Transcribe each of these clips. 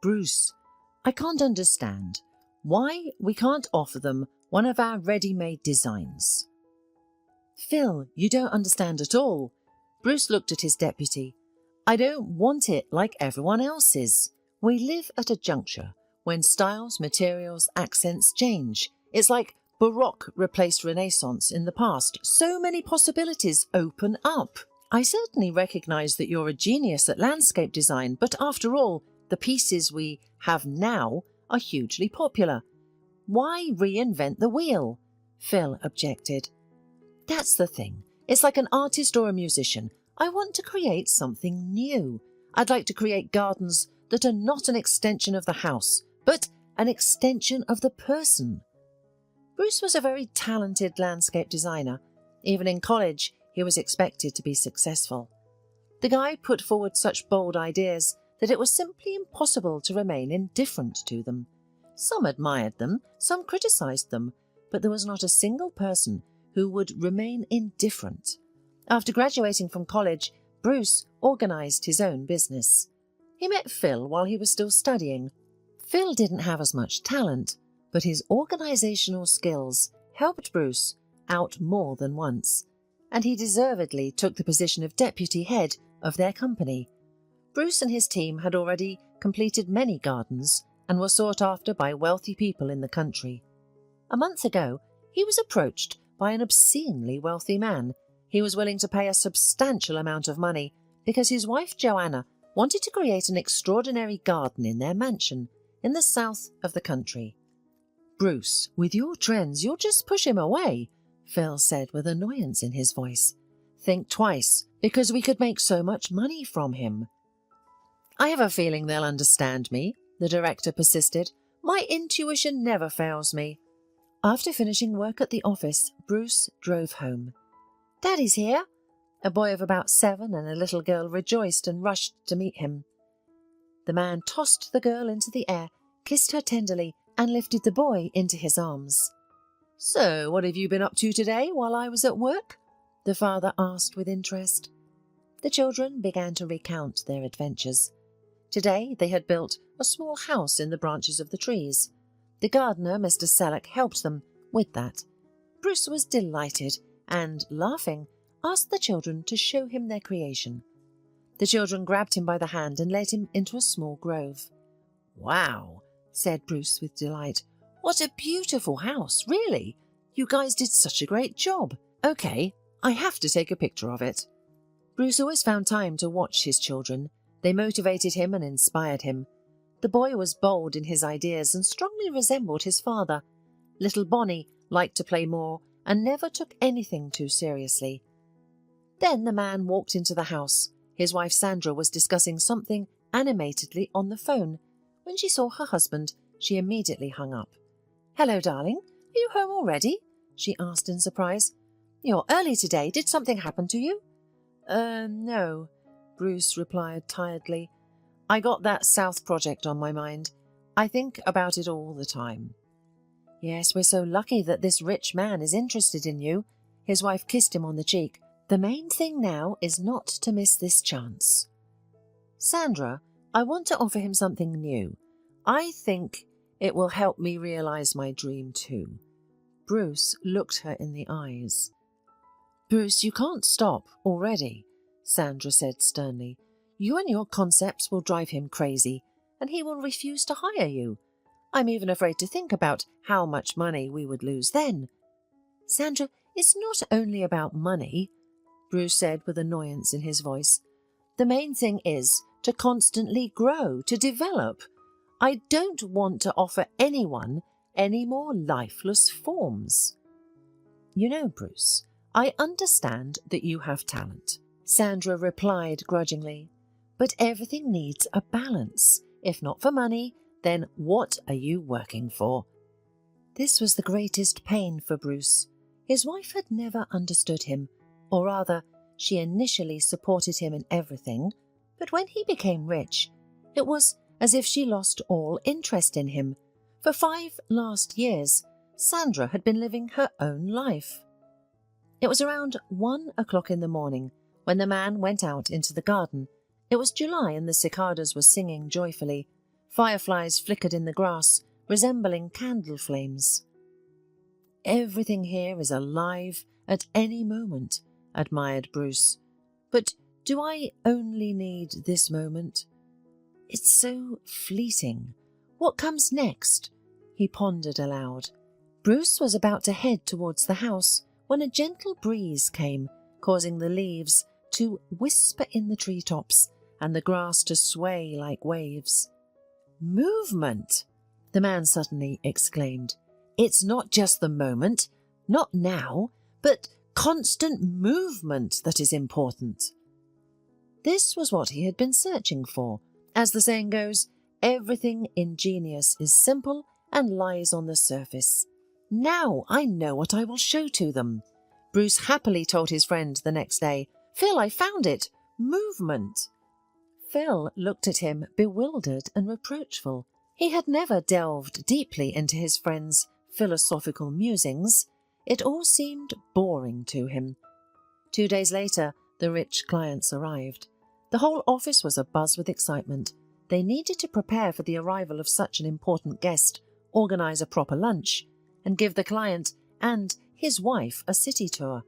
Bruce, I can't understand why we can't offer them one of our ready-made designs. Phil, you don't understand at all. Bruce looked at his deputy. I don't want it like everyone else's. We live at a juncture when styles, materials, accents change. It's like Baroque replaced Renaissance in the past. So many possibilities open up. I certainly recognise that you're a genius at landscape design, but after all, the pieces we have now are hugely popular. Why reinvent the wheel? Phil objected. That's the thing. It's like an artist or a musician. I want to create something new. I'd like to create gardens that are not an extension of the house, but an extension of the person. Bruce was a very talented landscape designer. Even in college, he was expected to be successful. The guy put forward such bold ideas that it was simply impossible to remain indifferent to them. Some admired them, some criticised them, but there was not a single person who would remain indifferent. After graduating from college, Bruce organised his own business. He met Phil while he was still studying. Phil didn't have as much talent, but his organisational skills helped Bruce out more than once, and he deservedly took the position of deputy head of their company. Bruce and his team had already completed many gardens and were sought after by wealthy people in the country. A month ago, he was approached by an obscenely wealthy man. He was willing to pay a substantial amount of money because his wife Joanna wanted to create an extraordinary garden in their mansion in the south of the country. Bruce, with your trends, you'll just push him away, Phil said with annoyance in his voice. Think twice, because we could make so much money from him. I have a feeling they'll understand me, the director persisted. My intuition never fails me. After finishing work at the office, Bruce drove home. Daddy's here. A boy of about 7 and a little girl rejoiced and rushed to meet him. The man tossed the girl into the air, kissed her tenderly, and lifted the boy into his arms. So, what have you been up to today while I was at work? The father asked with interest. The children began to recount their adventures. Today they had built a small house in the branches of the trees. The gardener, Mr. Selleck, helped them with that. Bruce was delighted and, laughing, asked the children to show him their creation. The children grabbed him by the hand and led him into a small grove. Wow, said Bruce with delight. What a beautiful house, really. You guys did such a great job. Okay, I have to take a picture of it. Bruce always found time to watch his children. They motivated him and inspired him. The boy was bold in his ideas and strongly resembled his father. Little Bonnie liked to play more and never took anything too seriously. Then the man walked into the house. His wife Sandra was discussing something animatedly on the phone. When she saw her husband, she immediately hung up. Hello, darling. Are you home already? She asked in surprise. You're early today. Did something happen to you? No, Bruce replied tiredly. I got that South project on my mind. I think about it all the time. Yes, we're so lucky that this rich man is interested in you. His wife kissed him on the cheek. The main thing now is not to miss this chance. Sandra, I want to offer him something new. I think it will help me realize my dream too. Bruce looked her in the eyes. Bruce, you can't stop already, Sandra said sternly. You and your concepts will drive him crazy, and he will refuse to hire you. I'm even afraid to think about how much money we would lose then. Sandra, it's not only about money, Bruce said with annoyance in his voice. The main thing is to constantly grow, to develop. I don't want to offer anyone any more lifeless forms. You know, Bruce, I understand that you have talent, Sandra replied grudgingly. But everything needs a balance. If not for money, then what are you working for? This was the greatest pain for Bruce. His wife had never understood him, or rather, she initially supported him in everything, but when he became rich, it was as if she lost all interest in him. For 5 last years, Sandra had been living her own life. It was around 1 o'clock in the morning when the man went out into the garden. It was July and the cicadas were singing joyfully. Fireflies flickered in the grass, resembling candle flames. "Everything here is alive at any moment," admired Bruce. "But do I only need this moment? It's so fleeting. What comes next?" he pondered aloud. Bruce was about to head towards the house when a gentle breeze came, causing the leaves to whisper in the treetops and the grass to sway like waves. "Movement!" the man suddenly exclaimed. "It's not just the moment, not now, but constant movement that is important." This was what he had been searching for. As the saying goes, everything ingenious is simple and lies on the surface. "Now I know what I will show to them," Bruce happily told his friend the next day. "Phil, I found it! Movement!" Phil looked at him, bewildered and reproachful. He had never delved deeply into his friend's philosophical musings. It all seemed boring to him. 2 days later, the rich clients arrived. The whole office was abuzz with excitement. They needed to prepare for the arrival of such an important guest, organise a proper lunch, and give the client and his wife a city tour.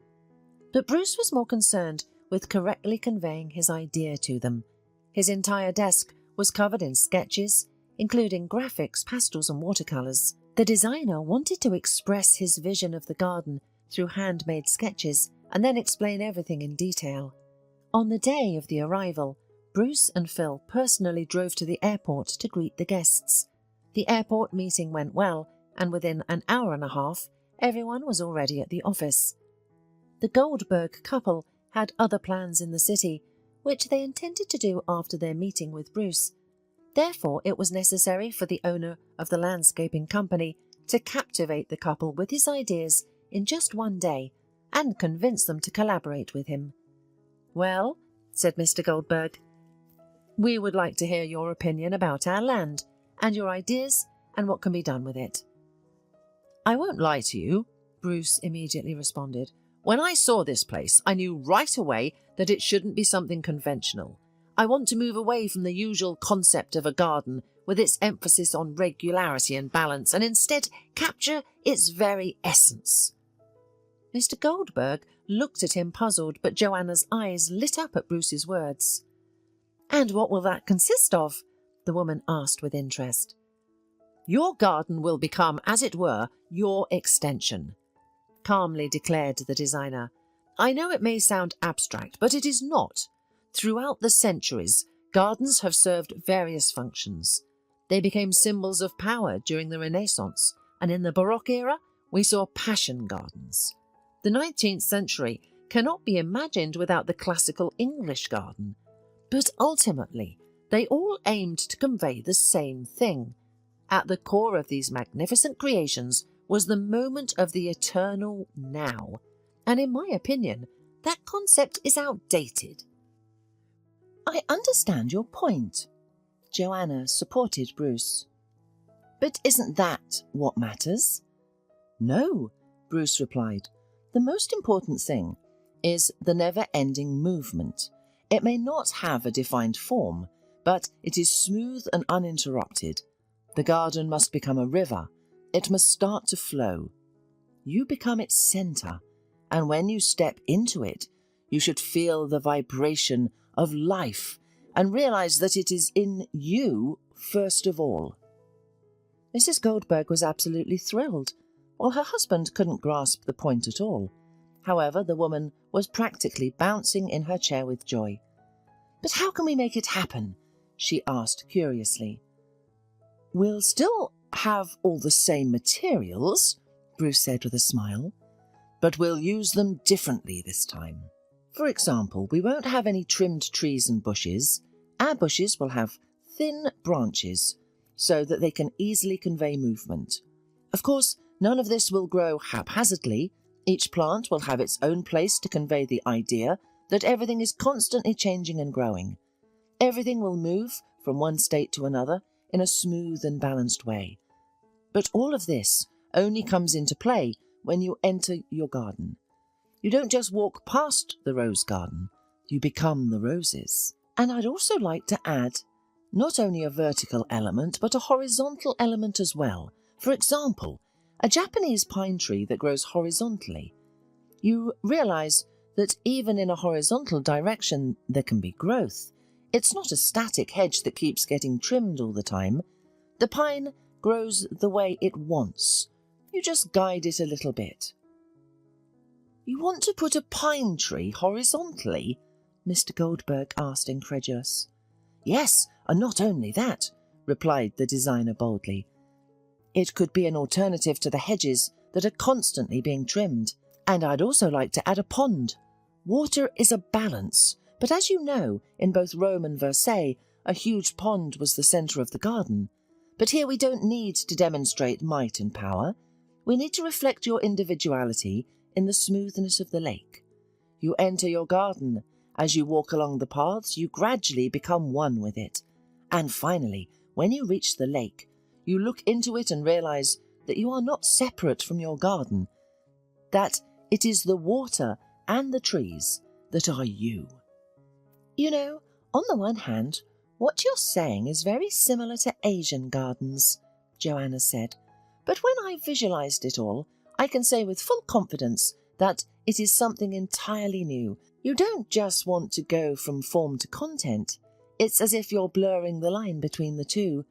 But Bruce was more concerned with correctly conveying his idea to them. His entire desk was covered in sketches, including graphics, pastels and watercolours. The designer wanted to express his vision of the garden through handmade sketches and then explain everything in detail. On the day of the arrival, Bruce and Phil personally drove to the airport to greet the guests. The airport meeting went well, and within an hour and a half, everyone was already at the office. The Goldberg couple had other plans in the city, which they intended to do after their meeting with Bruce. Therefore, it was necessary for the owner of the landscaping company to captivate the couple with his ideas in just one day and convince them to collaborate with him. "Well," said Mr. Goldberg, "we would like to hear your opinion about our land and your ideas and what can be done with it." "I won't lie to you," Bruce immediately responded. "When I saw this place, I knew right away that it shouldn't be something conventional. I want to move away from the usual concept of a garden with its emphasis on regularity and balance and instead capture its very essence." Mr. Goldberg looked at him puzzled, but Joanna's eyes lit up at Bruce's words. "And what will that consist of?" the woman asked with interest. "Your garden will become, as it were, your extension," calmly declared the designer. "I know it may sound abstract, but it is not. Throughout the centuries, gardens have served various functions. They became symbols of power during the Renaissance, and in the Baroque era, we saw passion gardens. The 19th century cannot be imagined without the classical English garden. But ultimately, they all aimed to convey the same thing. At the core of these magnificent creations was the moment of the eternal now, and in my opinion, that concept is outdated." "I understand your point," Joanna supported Bruce. "But isn't that what matters?" "No," Bruce replied. "The most important thing is the never-ending movement. It may not have a defined form, but it is smooth and uninterrupted. The garden must become a river. It must start to flow. You become its centre, and when you step into it, you should feel the vibration of life and realise that it is in you first of all." Mrs. Goldberg was absolutely thrilled, while her husband couldn't grasp the point at all. However, the woman was practically bouncing in her chair with joy. "But how can we make it happen?" she asked curiously. "We'll still have all the same materials," Bruce said with a smile, "but we'll use them differently this time. For example, we won't have any trimmed trees and bushes. Our bushes will have thin branches so that they can easily convey movement. Of course, none of this will grow haphazardly. Each plant will have its own place to convey the idea that everything is constantly changing and growing. Everything will move from one state to another in a smooth and balanced way. But all of this only comes into play when you enter your garden. You don't just walk past the rose garden, you become the roses. And I'd also like to add Not only a vertical element, but a horizontal element as well. For example, a Japanese pine tree that grows horizontally. You realize that even in a horizontal direction there can be growth. It's not a static hedge that keeps getting trimmed all the time. The pine grows the way it wants. You just guide it a little bit. You want to put a pine tree horizontally? Mr. Goldberg asked, incredulous. Yes, and not only that, replied the designer boldly. It could be an alternative to the hedges that are constantly being trimmed. And I'd also like to add a pond. Water is a balance, but as you know, in both Rome and Versailles, a huge pond was the centre of the garden. But here we don't need to demonstrate might and power. We need to reflect your individuality in the smoothness of the lake. You enter your garden. As you walk along the paths, you gradually become one with it. And finally, when you reach the lake, you look into it and realize that you are not separate from your garden, that it is the water and the trees that are you. You know, on the one hand, what you're saying is very similar to Asian gardens, Joanna said. But when I visualized it all, I can say with full confidence that it is something entirely new. You don't just want to go from form to content. It's as if you're blurring the line between the two.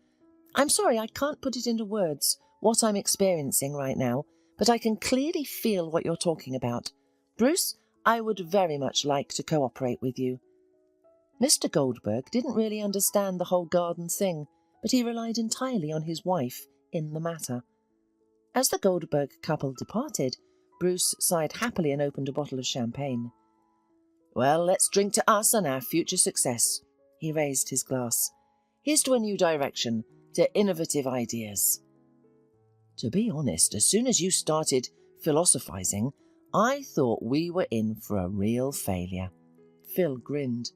I'm sorry, I can't put it into words, what I'm experiencing right now, but I can clearly feel what you're talking about. Bruce, I would very much like to cooperate with you. Mr. Goldberg didn't really understand the whole garden thing, but he relied entirely on his wife in the matter. As the Goldberg couple departed, Bruce sighed happily and opened a bottle of champagne. Well, let's drink to us and our future success. He raised his glass. Here's to a new direction, to innovative ideas. To be honest, as soon as you started philosophizing, I thought we were in for a real failure. Phil grinned.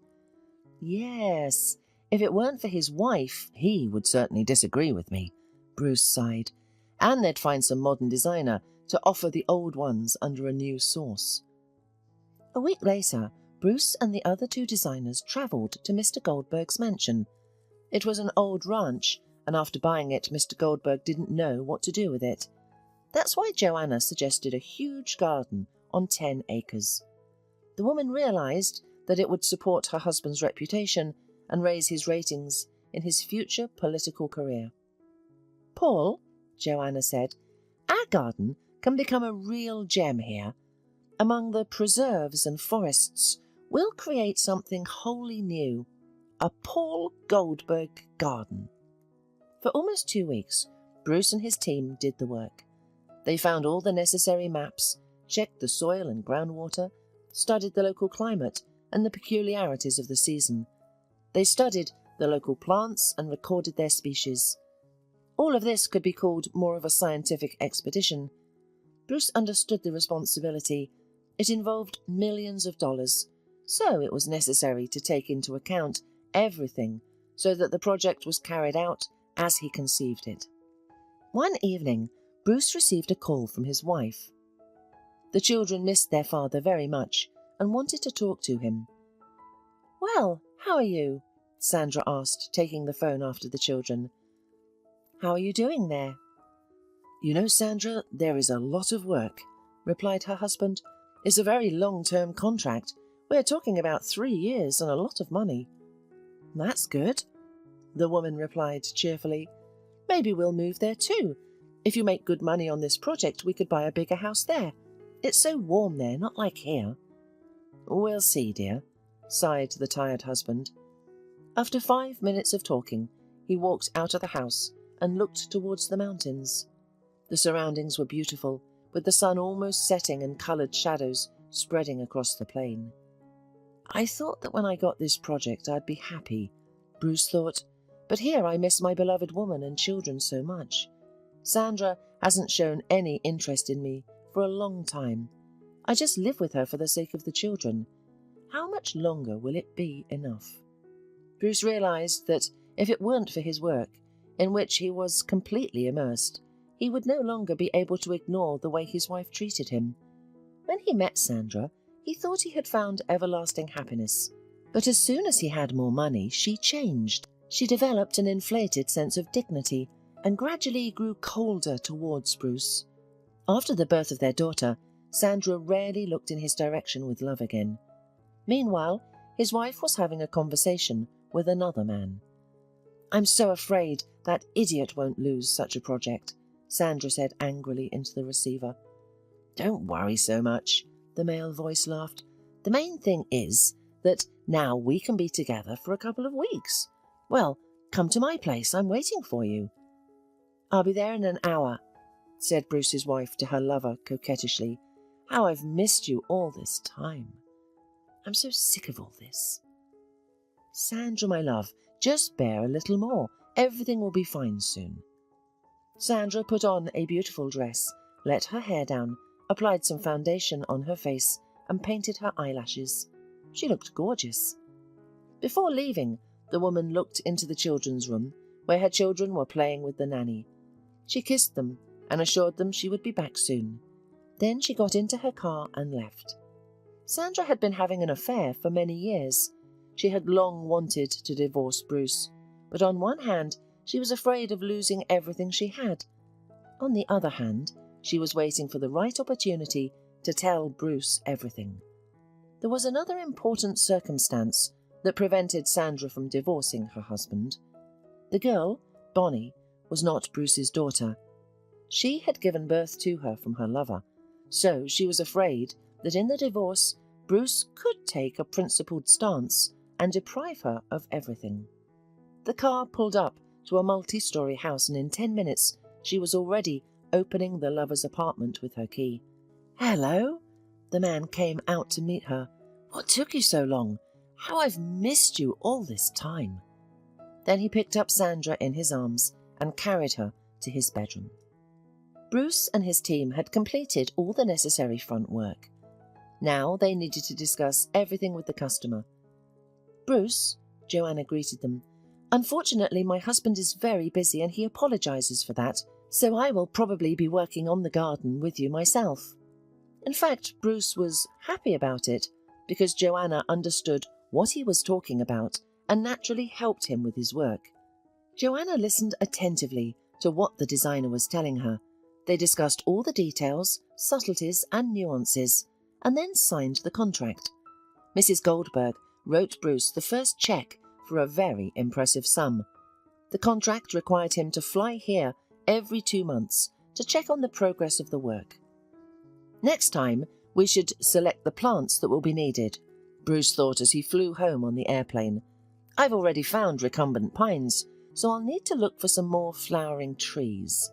Yes, if it weren't for his wife, he would certainly disagree with me, Bruce sighed. And they'd find some modern designer to offer the old ones under a new source. A week later, Bruce and the other two designers travelled to Mr. Goldberg's mansion. It was an old ranch, and after buying it, Mr. Goldberg didn't know what to do with it. That's why Joanna suggested a huge garden on 10 acres. The woman realised that it would support her husband's reputation and raise his ratings in his future political career. Paul, Joanna said, our garden can become a real gem here. Among the preserves and forests, we'll create something wholly new, a Paul Goldberg garden. For almost 2 weeks, Bruce and his team did the work. They found all the necessary maps, checked the soil and groundwater, studied the local climate and the peculiarities of the season. They studied the local plants and recorded their species. All of this could be called more of a scientific expedition. Bruce understood the responsibility. It involved millions of dollars, so it was necessary to take into account everything so that the project was carried out as he conceived it. One evening, Bruce received a call from his wife. The children missed their father very much and wanted to talk to him. Well, how are you? Sandra asked, taking the phone after the children. How are you doing there? You know, Sandra, there is a lot of work, replied her husband. It's a very long-term contract. We're talking about 3 years and a lot of money. That's good, the woman replied cheerfully. Maybe we'll move there too. If you make good money on this project, we could buy a bigger house there. It's so warm there, not like here. We'll see, dear, sighed the tired husband. After 5 minutes of talking, he walked out of the house and looked towards the mountains. The surroundings were beautiful, with the sun almost setting and coloured shadows spreading across the plain. I thought that when I got this project I'd be happy, Bruce thought, but here I miss my beloved woman and children so much. Sandra hasn't shown any interest in me for a long time. I just live with her for the sake of the children. How much longer will it be enough? Bruce realised that if it weren't for his work, in which he was completely immersed, he would no longer be able to ignore the way his wife treated him. When he met Sandra, he thought he had found everlasting happiness. But as soon as he had more money, she changed. She developed an inflated sense of dignity and gradually grew colder towards Bruce. After the birth of their daughter, Sandra rarely looked in his direction with love again. Meanwhile, his wife was having a conversation with another man. "I'm so afraid that idiot won't lose such a project," Sandra said angrily into the receiver. "Don't worry so much," the male voice laughed. "The main thing is that now we can be together for a couple of weeks. Well, come to my place, I'm waiting for you." "I'll be there in an hour," said Bruce's wife to her lover coquettishly. "How I've missed you all this time. I'm so sick of all this." "Sandra, my love, just bear a little more. Everything will be fine soon." Sandra put on a beautiful dress, let her hair down, applied some foundation on her face, and painted her eyelashes. She looked gorgeous. Before leaving, the woman looked into the children's room, where her children were playing with the nanny. She kissed them and assured them she would be back soon. Then she got into her car and left. Sandra had been having an affair for many years. She had long wanted to divorce Bruce, but on one hand, she was afraid of losing everything she had. On the other hand, she was waiting for the right opportunity to tell Bruce everything. There was another important circumstance that prevented Sandra from divorcing her husband. The girl, Bonnie, was not Bruce's daughter. She had given birth to her from her lover, so she was afraid that in the divorce, Bruce could take a principled stance and deprive her of everything. The car pulled up to a multi-story house, and in 10 minutes she was already opening the lover's apartment with her key. "Hello?" The man came out to meet her. "What took you so long? How I've missed you all this time." Then he picked up Sandra in his arms and carried her to his bedroom. Bruce and his team had completed all the necessary front work. Now they needed to discuss everything with the customer. "Bruce," Joanna greeted them, "unfortunately my husband is very busy and he apologizes for that, so I will probably be working on the garden with you myself." In fact, Bruce was happy about it because Joanna understood what he was talking about and naturally helped him with his work. Joanna listened attentively to what the designer was telling her. They discussed all the details, subtleties and nuances, and then signed the contract. Mrs. Goldberg wrote Bruce the first check for a very impressive sum. The contract required him to fly here every 2 months to check on the progress of the work. "Next time, we should select the plants that will be needed," Bruce thought as he flew home on the airplane. "I've already found recumbent pines, so I'll need to look for some more flowering trees."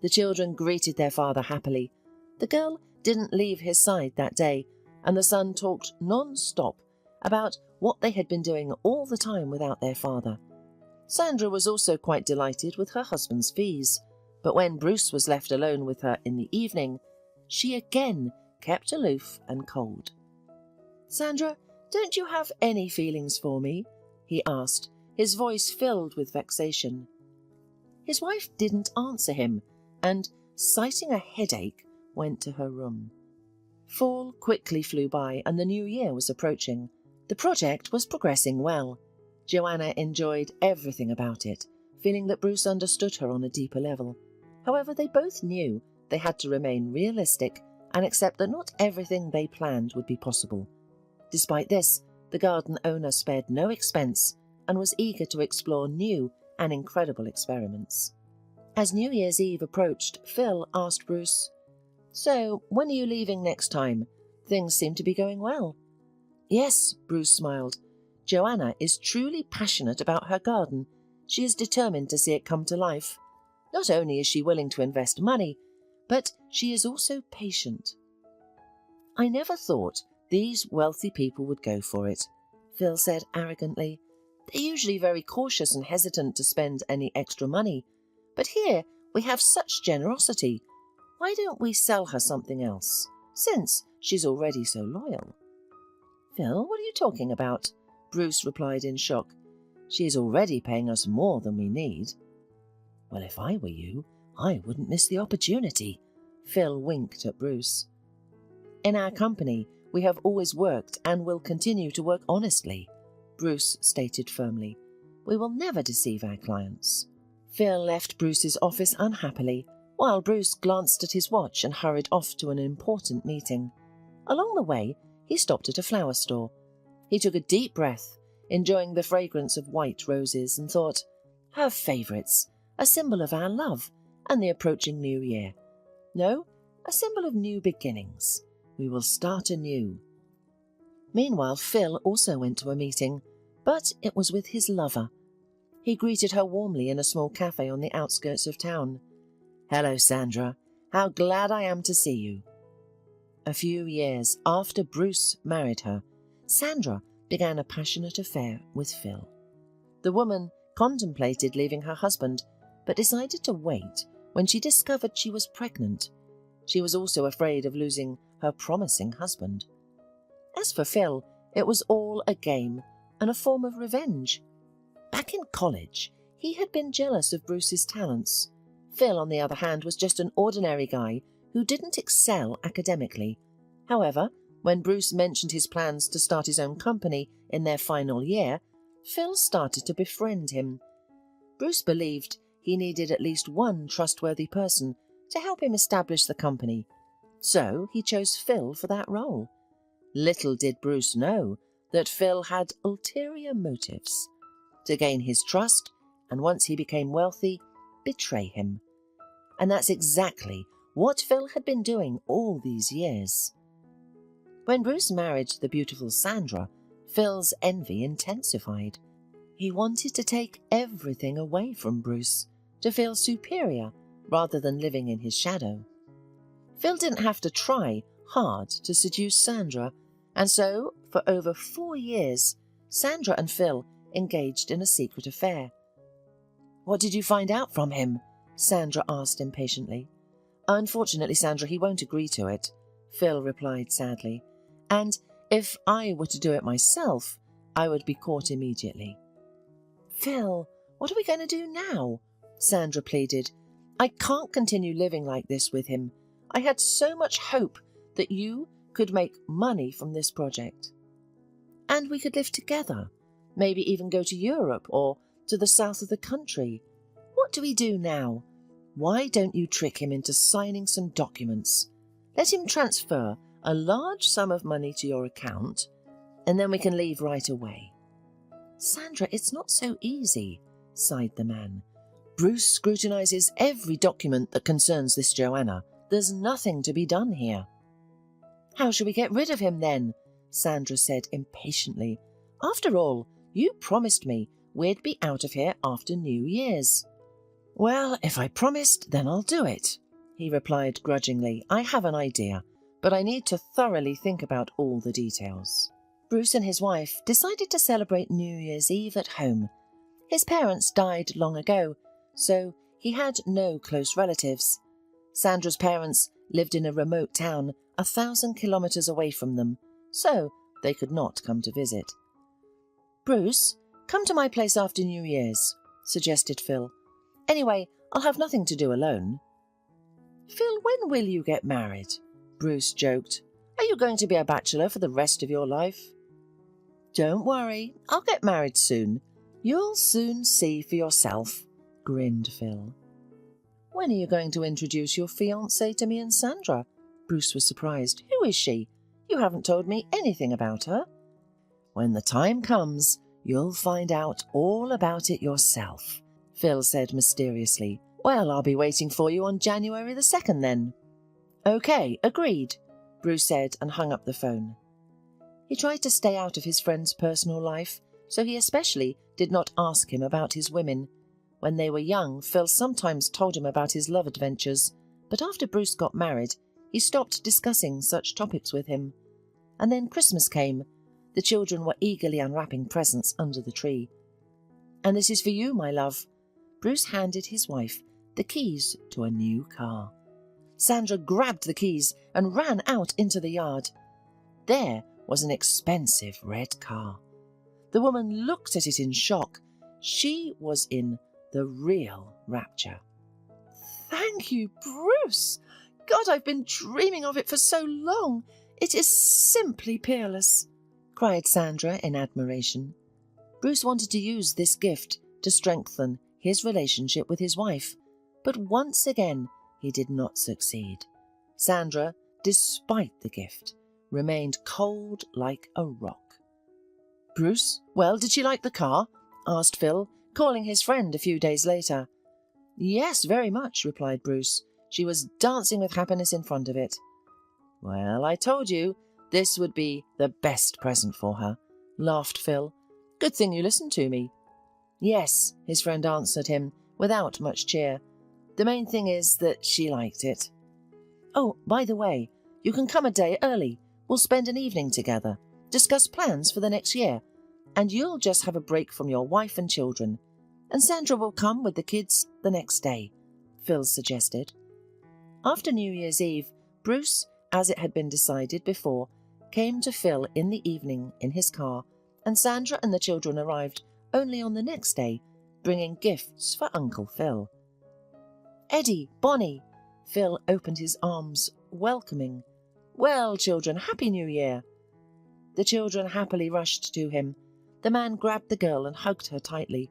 The children greeted their father happily. The girl didn't leave his side that day, and the son talked non-stop about what they had been doing all the time without their father. Sandra was also quite delighted with her husband's fees, but when Bruce was left alone with her in the evening, she again kept aloof and cold. "Sandra, don't you have any feelings for me?" he asked, his voice filled with vexation. His wife didn't answer him, and, citing a headache, went to her room. Fall quickly flew by, and the new year was approaching. The project was progressing well. Joanna enjoyed everything about it, feeling that Bruce understood her on a deeper level. However, they both knew they had to remain realistic and accept that not everything they planned would be possible. Despite this, the garden owner spared no expense and was eager to explore new and incredible experiments. As New Year's Eve approached, Phil asked Bruce, "So, when are you leaving next time? Things seem to be going well." "Yes," Bruce smiled. "Joanna is truly passionate about her garden. She is determined to see it come to life. Not only is she willing to invest money, but she is also patient." "I never thought these wealthy people would go for it," Phil said arrogantly. "They're usually very cautious and hesitant to spend any extra money. But here we have such generosity. Why don't we sell her something else, since she's already so loyal?" "Phil, what are you talking about?" Bruce replied in shock. "She is already paying us more than we need." "Well, if I were you, I wouldn't miss the opportunity." Phil winked at Bruce. "In our company, we have always worked and will continue to work honestly," Bruce stated firmly. we will never deceive our clients." Phil left Bruce's office unhappily, while Bruce glanced at his watch and hurried off to an important meeting. Along the way, he stopped at a flower store. He took a deep breath, enjoying the fragrance of white roses, and thought, her favourites, a symbol of our love and the approaching new year. No, a symbol of new beginnings. We will start anew. Meanwhile, Phil also went to a meeting, but it was with his lover. He greeted her warmly in a small cafe on the outskirts of town. "Hello, Sandra. How glad I am to see you." A few years after Bruce married her, Sandra began a passionate affair with Phil. The woman contemplated leaving her husband, but decided to wait when she discovered she was pregnant. She was also afraid of losing her promising husband. As for Phil, it was all a game and a form of revenge. Back in college, he had been jealous of Bruce's talents. Phil, on the other hand, was just an ordinary guy who didn't excel academically. However, when Bruce mentioned his plans to start his own company in their final year, Phil started to befriend him. Bruce believed he needed at least one trustworthy person to help him establish the company, so he chose Phil for that role. Little did Bruce know that Phil had ulterior motives: to gain his trust, and once he became wealthy, betray him. And that's exactly what Phil had been doing all these years. When Bruce married the beautiful Sandra, Phil's envy intensified. He wanted to take everything away from Bruce, to feel superior rather than living in his shadow. Phil didn't have to try hard to seduce Sandra, and so, for over 4 years, Sandra and Phil engaged in a secret affair. "What did you find out from him?" Sandra asked impatiently. "Unfortunately, Sandra, he won't agree to it," Phil replied sadly. "And if I were to do it myself, I would be caught immediately." "Phil, what are we going to do now?" Sandra pleaded. "I can't continue living like this with him. I had so much hope that you could make money from this project. And we could live together, maybe even go to Europe or to the south of the country. What do we do now? Why don't you trick him into signing some documents? Let him transfer a large sum of money to your account, and then we can leave right away." "Sandra, it's not so easy," sighed the man. "Bruce scrutinizes every document that concerns this Joanna. There's nothing to be done here." "How shall we get rid of him then?" Sandra said impatiently. "After all, you promised me we'd be out of here after New Year's." "Well, if I promised, then I'll do it," he replied grudgingly. "I have an idea, but I need to thoroughly think about all the details." Bruce and his wife decided to celebrate New Year's Eve at home. His parents died long ago, so he had no close relatives. Sandra's parents lived in a remote town 1,000 kilometres away from them, so they could not come to visit. "Bruce, come to my place after New Year's," suggested Phil. "Anyway, I'll have nothing to do alone." "Phil, when will you get married?" Bruce joked. "Are you going to be a bachelor for the rest of your life?" "Don't worry, I'll get married soon. You'll soon see for yourself," grinned Phil. "When are you going to introduce your fiancée to me and Sandra?" Bruce was surprised. "Who is she? You haven't told me anything about her." "When the time comes, you'll find out all about it yourself," Phil said mysteriously. "Well, I'll be waiting for you on January the 2nd then." "OK, agreed," Bruce said and hung up the phone. He tried to stay out of his friend's personal life, so he especially did not ask him about his women. When they were young, Phil sometimes told him about his love adventures, but after Bruce got married, he stopped discussing such topics with him. And then Christmas came. The children were eagerly unwrapping presents under the tree. "And this is for you, my love." Bruce handed his wife the keys to a new car. Sandra grabbed the keys and ran out into the yard. There was an expensive red car. The woman looked at it in shock. She was in the real rapture. "Thank you, Bruce! God, I've been dreaming of it for so long. It is simply peerless," cried Sandra in admiration. Bruce wanted to use this gift to strengthen his relationship with his wife, but once again he did not succeed. Sandra, despite the gift, remained cold like a rock. "Bruce, well, did she like the car?" asked Phil, calling his friend a few days later. "Yes, very much," replied Bruce. "She was dancing with happiness in front of it." "Well, I told you this would be the best present for her," laughed Phil. "Good thing you listened to me." "Yes," his friend answered him without much cheer. "The main thing is that she liked it." "Oh, by the way, you can come a day early. We'll spend an evening together, discuss plans for the next year, and you'll just have a break from your wife and children. And Sandra will come with the kids the next day," Phil suggested. After New Year's Eve, Bruce, as it had been decided before, came to Phil in the evening in his car, and Sandra and the children arrived only on the next day, bringing gifts for Uncle Phil. "Eddie, Bonnie," Phil opened his arms, welcoming. "Well, children, Happy New Year." The children happily rushed to him. The man grabbed the girl and hugged her tightly.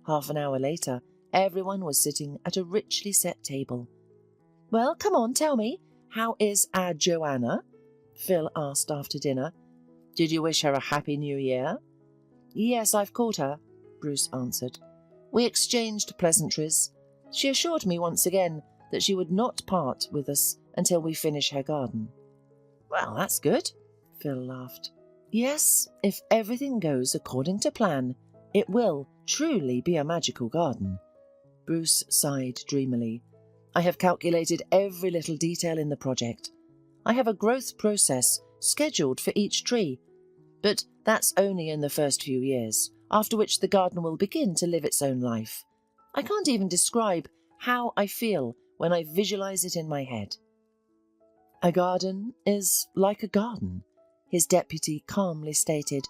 Half an hour later, everyone was sitting at a richly set table. "Well, come on, tell me, how is our Joanna?" Phil asked after dinner. "Did you wish her a Happy New Year?" "Yes, I've called her," Bruce answered. "We exchanged pleasantries. She assured me once again that she would not part with us until we finish her garden." "Well, that's good," Phil laughed. "Yes, if everything goes according to plan, it will truly be a magical garden." Bruce sighed dreamily. "I have calculated every little detail in the project. I have a growth process scheduled for each tree, but that's only in the first few years, after which the garden will begin to live its own life. I can't even describe how I feel when I visualize it in my head." "A garden is like a garden," his deputy calmly stated.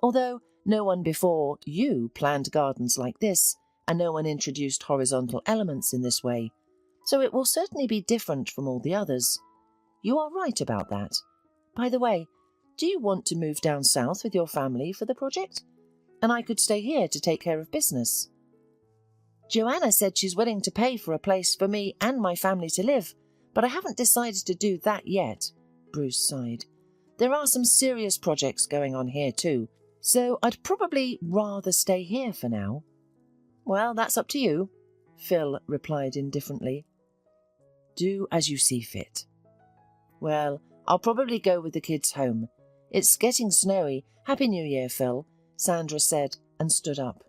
"Although no one before you planned gardens like this, and no one introduced horizontal elements in this way, so it will certainly be different from all the others. You are right about that. By the way, do you want to move down south with your family for the project? And I could stay here to take care of business." "Joanna said she's willing to pay for a place for me and my family to live, but I haven't decided to do that yet," Bruce sighed. "There are some serious projects going on here too, so I'd probably rather stay here for now." "Well, that's up to you," Phil replied indifferently. "Do as you see fit." "Well, I'll probably go with the kids home. It's getting snowy. Happy New Year, Phil," Sandra said and stood up.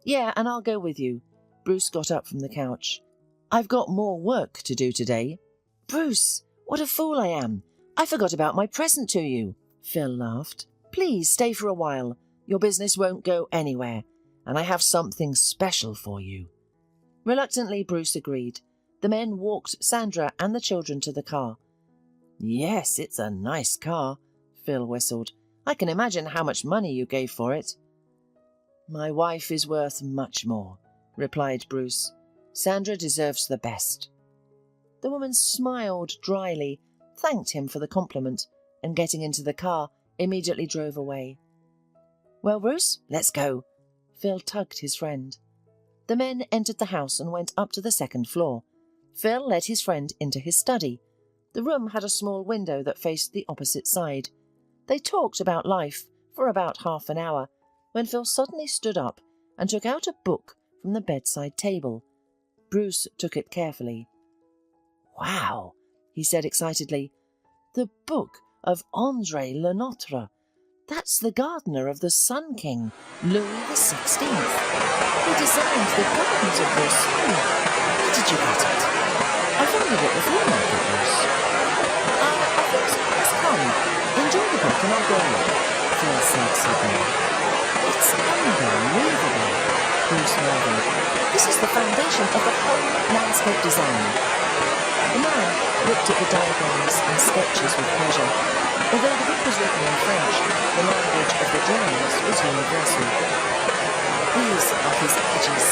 "Yeah, and I'll go with you." Bruce got up from the couch. "I've got more work to do today." "Bruce, what a fool I am. I forgot about my present to you," Phil laughed. "Please stay for a while. Your business won't go anywhere, and I have something special for you." Reluctantly, Bruce agreed. The men walked Sandra and the children to the car. "Yes, it's a nice car," Phil whistled. "I can imagine how much money you gave for it." "My wife is worth much more," replied Bruce. "Sandra deserves the best." The woman smiled dryly, thanked him for the compliment, and getting into the car, immediately drove away. "Well, Bruce, let's go." Phil tugged his friend. The men entered the house and went up to the second floor. Phil led his friend into his study. The room had a small window that faced the opposite side. They talked about life for about half an hour, when Phil suddenly stood up and took out a book from the bedside table. Bruce took it carefully. "Wow," he said excitedly. "The book of André Le Notre. That's the gardener of the Sun King, Louis XVI. He designed the gardens of Versailles. Where did you get it?" "I found it at the flea market, Bruce." I think so. Let's come. Enjoy the book and I'll go look," Phil said suddenly. "It's unbelievable," Bruce marveled. "This is the foundation of the whole landscape design." The man looked at the diagrams and sketches with pleasure. Although the book was written in French, the language of the drawings was universal. "These are his edges."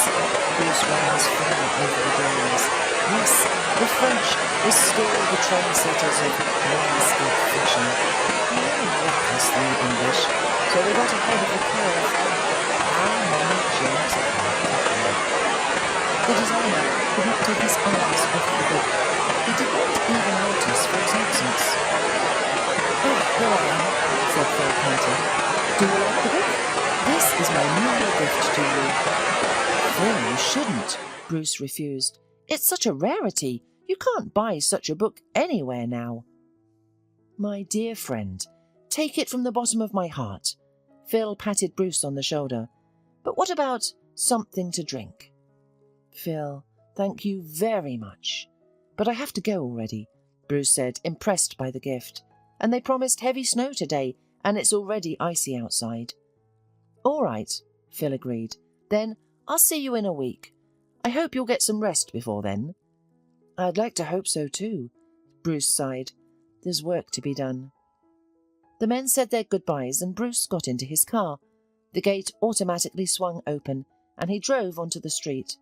Bruce ran his finger over the drawings. "Yes, the French were still the trendsetters of landscape fiction. More reckless than the English," so we got ahead of the curve. How many germs have we? The designer could not take his eyes off the book. He did not even notice Phil's absence. "Oh, here I am," said Phil, panting. "Do you like the book? This is my New Year gift to you." "Phil, you shouldn't," Bruce refused. "It's such a rarity. You can't buy such a book anywhere now." "My dear friend, take it from the bottom of my heart." Phil patted Bruce on the shoulder. "But what about something to drink?" "Phil, thank you very much. But I have to go already," Bruce said, impressed by the gift. "And they promised heavy snow today, and it's already icy outside." "All right," Phil agreed. "Then I'll see you in a week. I hope you'll get some rest before then." "I'd like to hope so too," Bruce sighed. "There's work to be done." The men said their goodbyes and Bruce got into his car. The gate automatically swung open and he drove onto the street.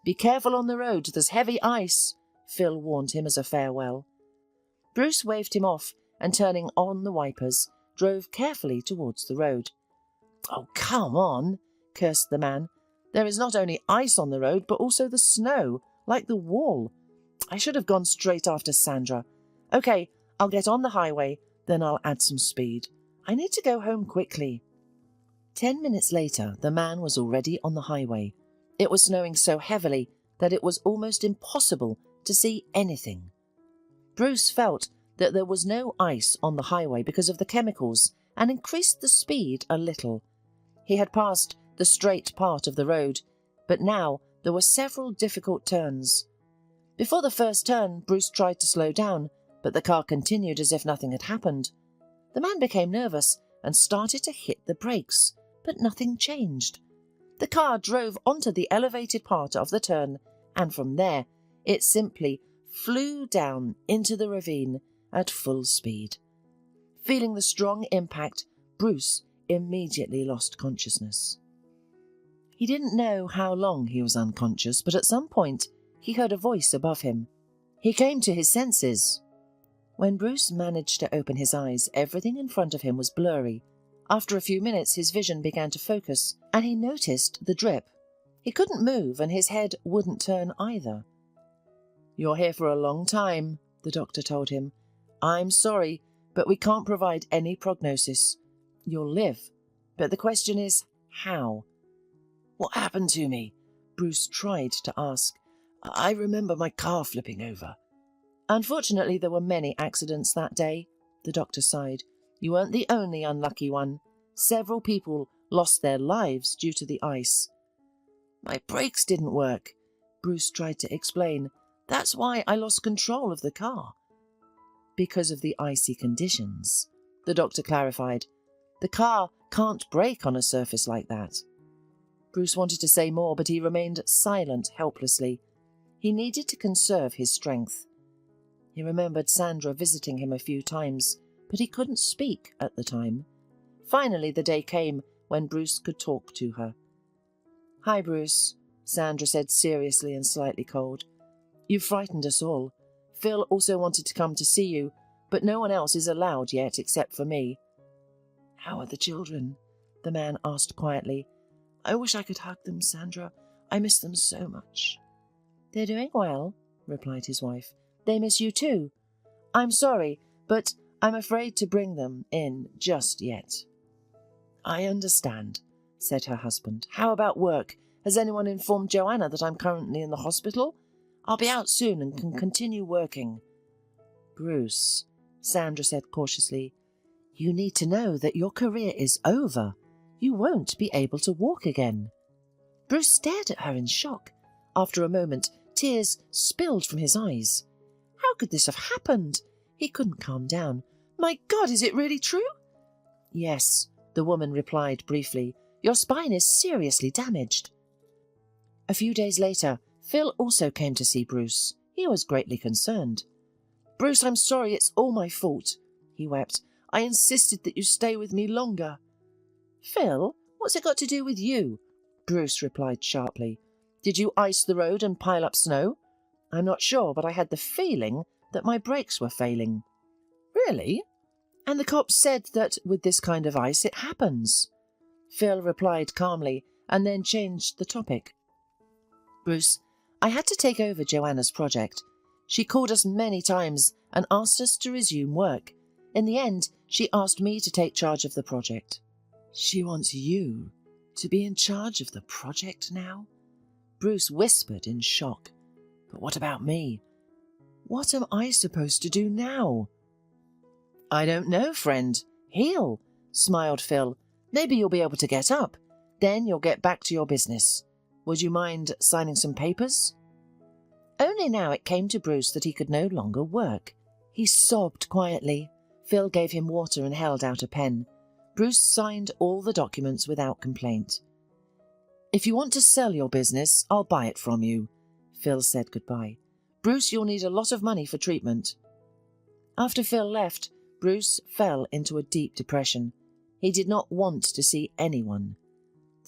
"Be careful on the road, there's heavy ice," Phil warned him as a farewell. Bruce waved him off and, turning on the wipers, drove carefully towards the road. "Oh, come on," cursed the man. "There is not only ice on the road, but also the snow, like the wall. I should have gone straight after Sandra. OK, I'll get on the highway, then I'll add some speed. I need to go home quickly." 10 minutes later, the man was already on the highway. It was snowing so heavily that it was almost impossible to see anything. Bruce felt that there was no ice on the highway because of the chemicals and increased the speed a little. He had passed the straight part of the road, but now there were several difficult turns. Before the first turn, Bruce tried to slow down, but the car continued as if nothing had happened. The man became nervous and started to hit the brakes, but nothing changed. The car drove onto the elevated part of the turn, and from there it simply flew down into the ravine at full speed. Feeling the strong impact, Bruce immediately lost consciousness. He didn't know how long he was unconscious, but at some point he heard a voice above him. He came to his senses. When Bruce managed to open his eyes, everything in front of him was blurry. After a few minutes, his vision began to focus, and he noticed the drip. He couldn't move, and his head wouldn't turn either. "You're here for a long time," the doctor told him. "I'm sorry, but we can't provide any prognosis. You'll live, but the question is, how?" "What happened to me?" Bruce tried to ask. "I remember my car flipping over." "Unfortunately, there were many accidents that day," the doctor sighed. "You weren't the only unlucky one. Several people lost their lives due to the ice." "My brakes didn't work," Bruce tried to explain. "That's why I lost control of the car." "Because of the icy conditions," the doctor clarified. "The car can't brake on a surface like that." Bruce wanted to say more, but he remained silent helplessly. He needed to conserve his strength. He remembered Sandra visiting him a few times, but he couldn't speak at the time. Finally, the day came when Bruce could talk to her. "Hi, Bruce," Sandra said seriously and slightly cold. "You've frightened us all. Phil also wanted to come to see you, but no one else is allowed yet except for me." "How are the children?" the man asked quietly. "I wish I could hug them, Sandra. I miss them so much." "They're doing well," replied his wife. "They miss you too. I'm sorry, but I'm afraid to bring them in just yet." "I understand," said her husband. "How about work? Has anyone informed Joanna that I'm currently in the hospital? I'll be out soon and can continue working." "Bruce," Sandra said cautiously, "you need to know that your career is over. You won't be able to walk again." Bruce stared at her in shock. After a moment, tears spilled from his eyes. How could this have happened? He couldn't calm down. "My God, is it really true?" "Yes," the woman replied briefly. "Your spine is seriously damaged." A few days later, Phil also came to see Bruce. He was greatly concerned. "Bruce, I'm sorry, it's all my fault," he wept. "I insisted that you stay with me longer." "Phil, what's it got to do with you?" Bruce replied sharply. "Did you ice the road and pile up snow? I'm not sure, but I had the feeling that my brakes were failing." "Really? And the cops said that with this kind of ice it happens. Phil replied calmly and then changed the topic. Bruce, I had to take over Joanna's project. She called us many times and asked us to resume work. In the end, she asked me to take charge of the project. She wants you to be in charge of the project now? Bruce whispered in shock. But what about me? What am I supposed to do now? I don't know, friend. Heal, smiled Phil. Maybe you'll be able to get up. Then you'll get back to your business. Would you mind signing some papers? Only now it came to Bruce that he could no longer work. He sobbed quietly. Phil gave him water and held out a pen. Bruce signed all the documents without complaint. If you want to sell your business, I'll buy it from you. Phil said goodbye. Bruce, you'll need a lot of money for treatment. After Phil left, Bruce fell into a deep depression. He did not want to see anyone.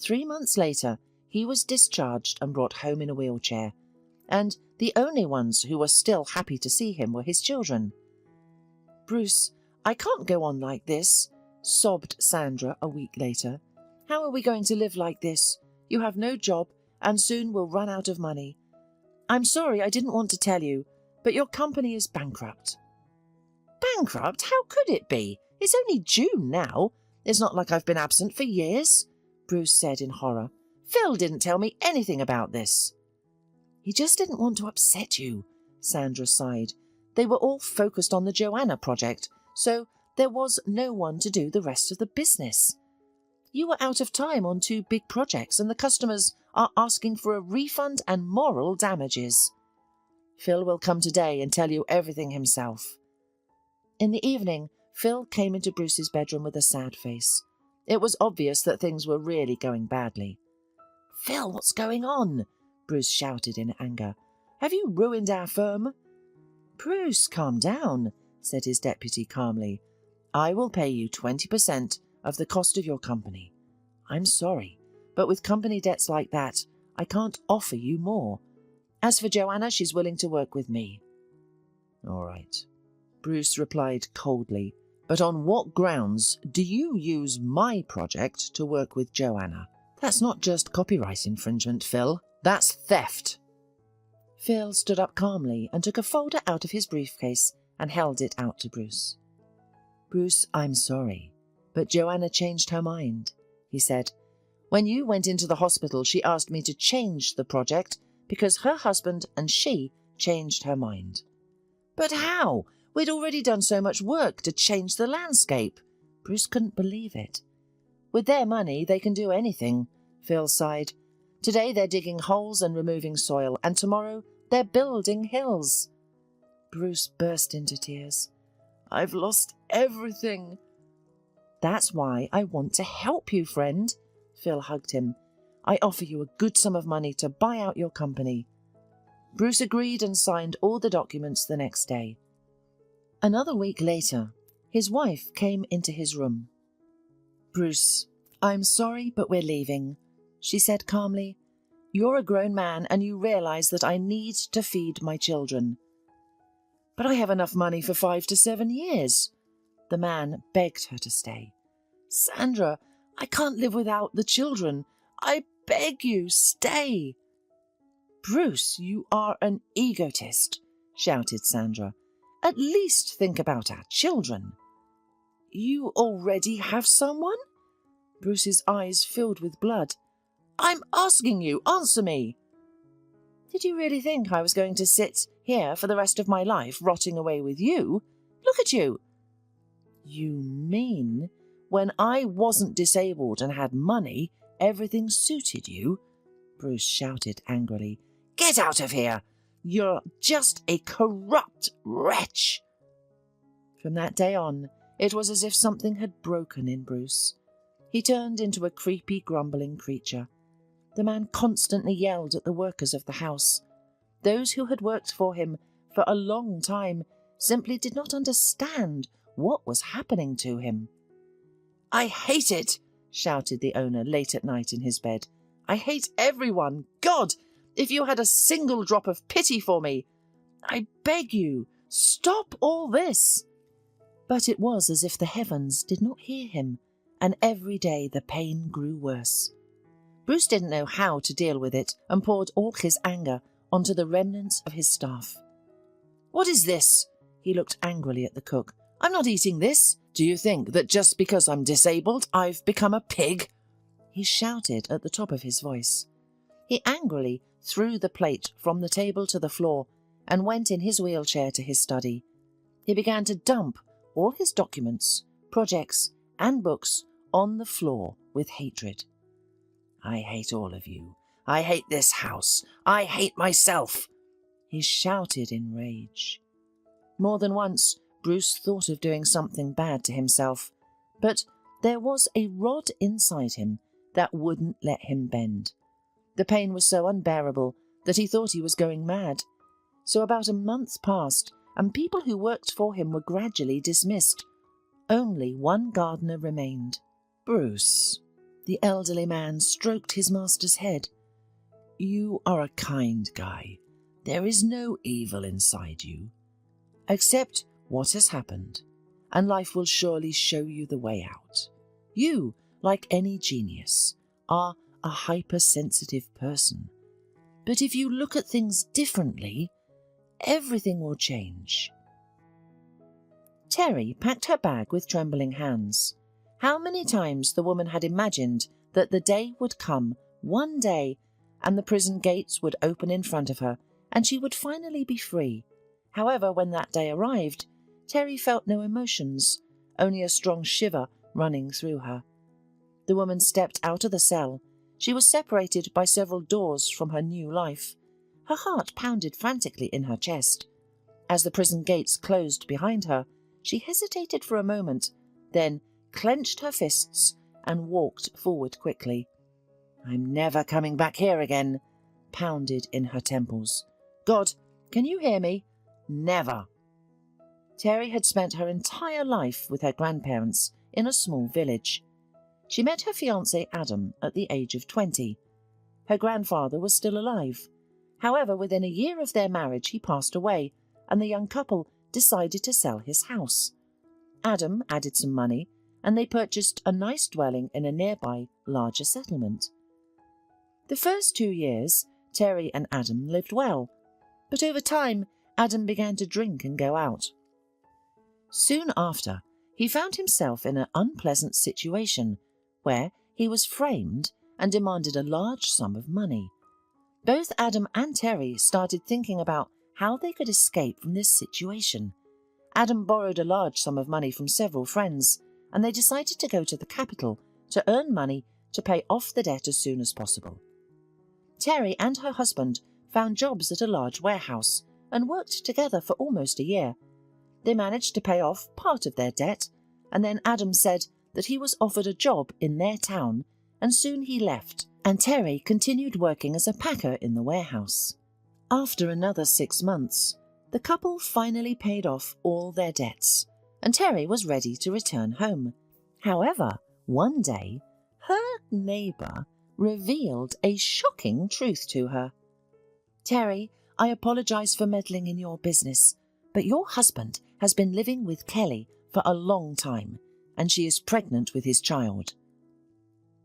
3 months later, he was discharged and brought home in a wheelchair, and the only ones who were still happy to see him were his children. Bruce, I can't go on like this, sobbed Sandra a week later. How are we going to live like this? You have no job, and soon we'll run out of money. I'm sorry I didn't want to tell you, but your company is bankrupt. Bankrupt? How could it be? It's only June now. It's not like I've been absent for years, Bruce said in horror. Phil didn't tell me anything about this. He just didn't want to upset you, Sandra sighed. They were all focused on the Joanna project, so there was no one to do the rest of the business. You were out of time on 2 big projects, and the customers are asking for a refund and moral damages. Phil will come today and tell you everything himself. In the evening, Phil came into Bruce's bedroom with a sad face. It was obvious that things were really going badly. Phil, what's going on? Bruce shouted in anger. Have you ruined our firm? Bruce, calm down, said his deputy calmly. I will pay you 20% of the cost of your company. I'm sorry, but with company debts like that, I can't offer you more. As for Joanna, she's willing to work with me. All right, Bruce replied coldly. But on what grounds do you use my project to work with Joanna? That's not just copyright infringement, Phil. That's theft. Phil stood up calmly and took a folder out of his briefcase and held it out to Bruce. Bruce, I'm sorry, but Joanna changed her mind, he said. When you went into the hospital, she asked me to change the project because her husband and she changed her mind. But how? We'd already done so much work to change the landscape. Bruce couldn't believe it. With their money, they can do anything, Phil sighed. Today they're digging holes and removing soil, and tomorrow they're building hills. Bruce burst into tears. I've lost everything. That's why I want to help you, friend, Phil hugged him. I offer you a good sum of money to buy out your company. Bruce agreed and signed all the documents the next day. Another week later, his wife came into his room. Bruce, I'm sorry, but we're leaving, she said calmly. You're a grown man and you realize that I need to feed my children. But I have enough money for 5 to 7 years. The man begged her to stay. Sandra, I can't live without the children. I beg you, stay. Bruce, you are an egotist, shouted Sandra. At least think about our children. You already have someone? Bruce's eyes filled with blood. I'm asking you, answer me. Did you really think I was going to sit here for the rest of my life rotting away with you? Look at you. You mean when I wasn't disabled and had money, everything suited you? Bruce shouted angrily. Get out of here! You're just a corrupt wretch. From that day on, it was as if something had broken in Bruce. He turned into a creepy, grumbling creature. The man constantly yelled at the workers of the house. Those who had worked for him for a long time simply did not understand what was happening to him. I hate it, shouted the owner late at night in his bed. I hate everyone. God, if you had a single drop of pity for me. I beg you, stop all this. But it was as if the heavens did not hear him, and every day the pain grew worse. Bruce didn't know how to deal with it and poured all his anger onto the remnants of his staff. "What is this?" He looked angrily at the cook. "I'm not eating this. Do you think that just because I'm disabled, I've become a pig?" He shouted at the top of his voice. He angrily threw the plate from the table to the floor and went in his wheelchair to his study. He began to dump all his documents, projects, and books on the floor with hatred. "I hate all of you. I hate this house. I hate myself," he shouted in rage. More than once, Bruce thought of doing something bad to himself, but there was a rod inside him that wouldn't let him bend. The pain was so unbearable that he thought he was going mad. So about a month passed, and people who worked for him were gradually dismissed. Only one gardener remained. "Bruce," the elderly man stroked his master's head. "You are a kind guy. There is no evil inside you. Accept what has happened, and life will surely show you the way out. You, like any genius, are a hypersensitive person. But if you look at things differently, everything will change." Terry packed her bag with trembling hands. How many times the woman had imagined that the day would come, one day, and the prison gates would open in front of her, and she would finally be free. However, when that day arrived, Terry felt no emotions, only a strong shiver running through her. The woman stepped out of the cell. She was separated by several doors from her new life. Her heart pounded frantically in her chest. As the prison gates closed behind her, she hesitated for a moment, then clenched her fists and walked forward quickly. "I'm never coming back here again," pounded in her temples. "God, can you hear me? Never." Terry had spent her entire life with her grandparents in a small village. She met her fiancé Adam at the age of 20. Her grandfather was still alive. However, within a year of their marriage, he passed away, and the young couple decided to sell his house. Adam added some money, and they purchased a nice dwelling in a nearby, larger settlement. The first 2 years, Terry and Adam lived well, but over time, Adam began to drink and go out. Soon after, he found himself in an unpleasant situation where he was framed and demanded a large sum of money. Both Adam and Terry started thinking about how they could escape from this situation. Adam borrowed a large sum of money from several friends, and they decided to go to the capital to earn money to pay off the debt as soon as possible. Terry and her husband found jobs at a large warehouse and worked together for almost a year. They managed to pay off part of their debt, and then Adam said that he was offered a job in their town, and soon he left, and Terry continued working as a packer in the warehouse. After another 6 months, the couple finally paid off all their debts, and Terry was ready to return home. However, one day, her neighbour revealed a shocking truth to her. "Terry, I apologise for meddling in your business, but your husband has been living with Kelly for a long time, and she is pregnant with his child."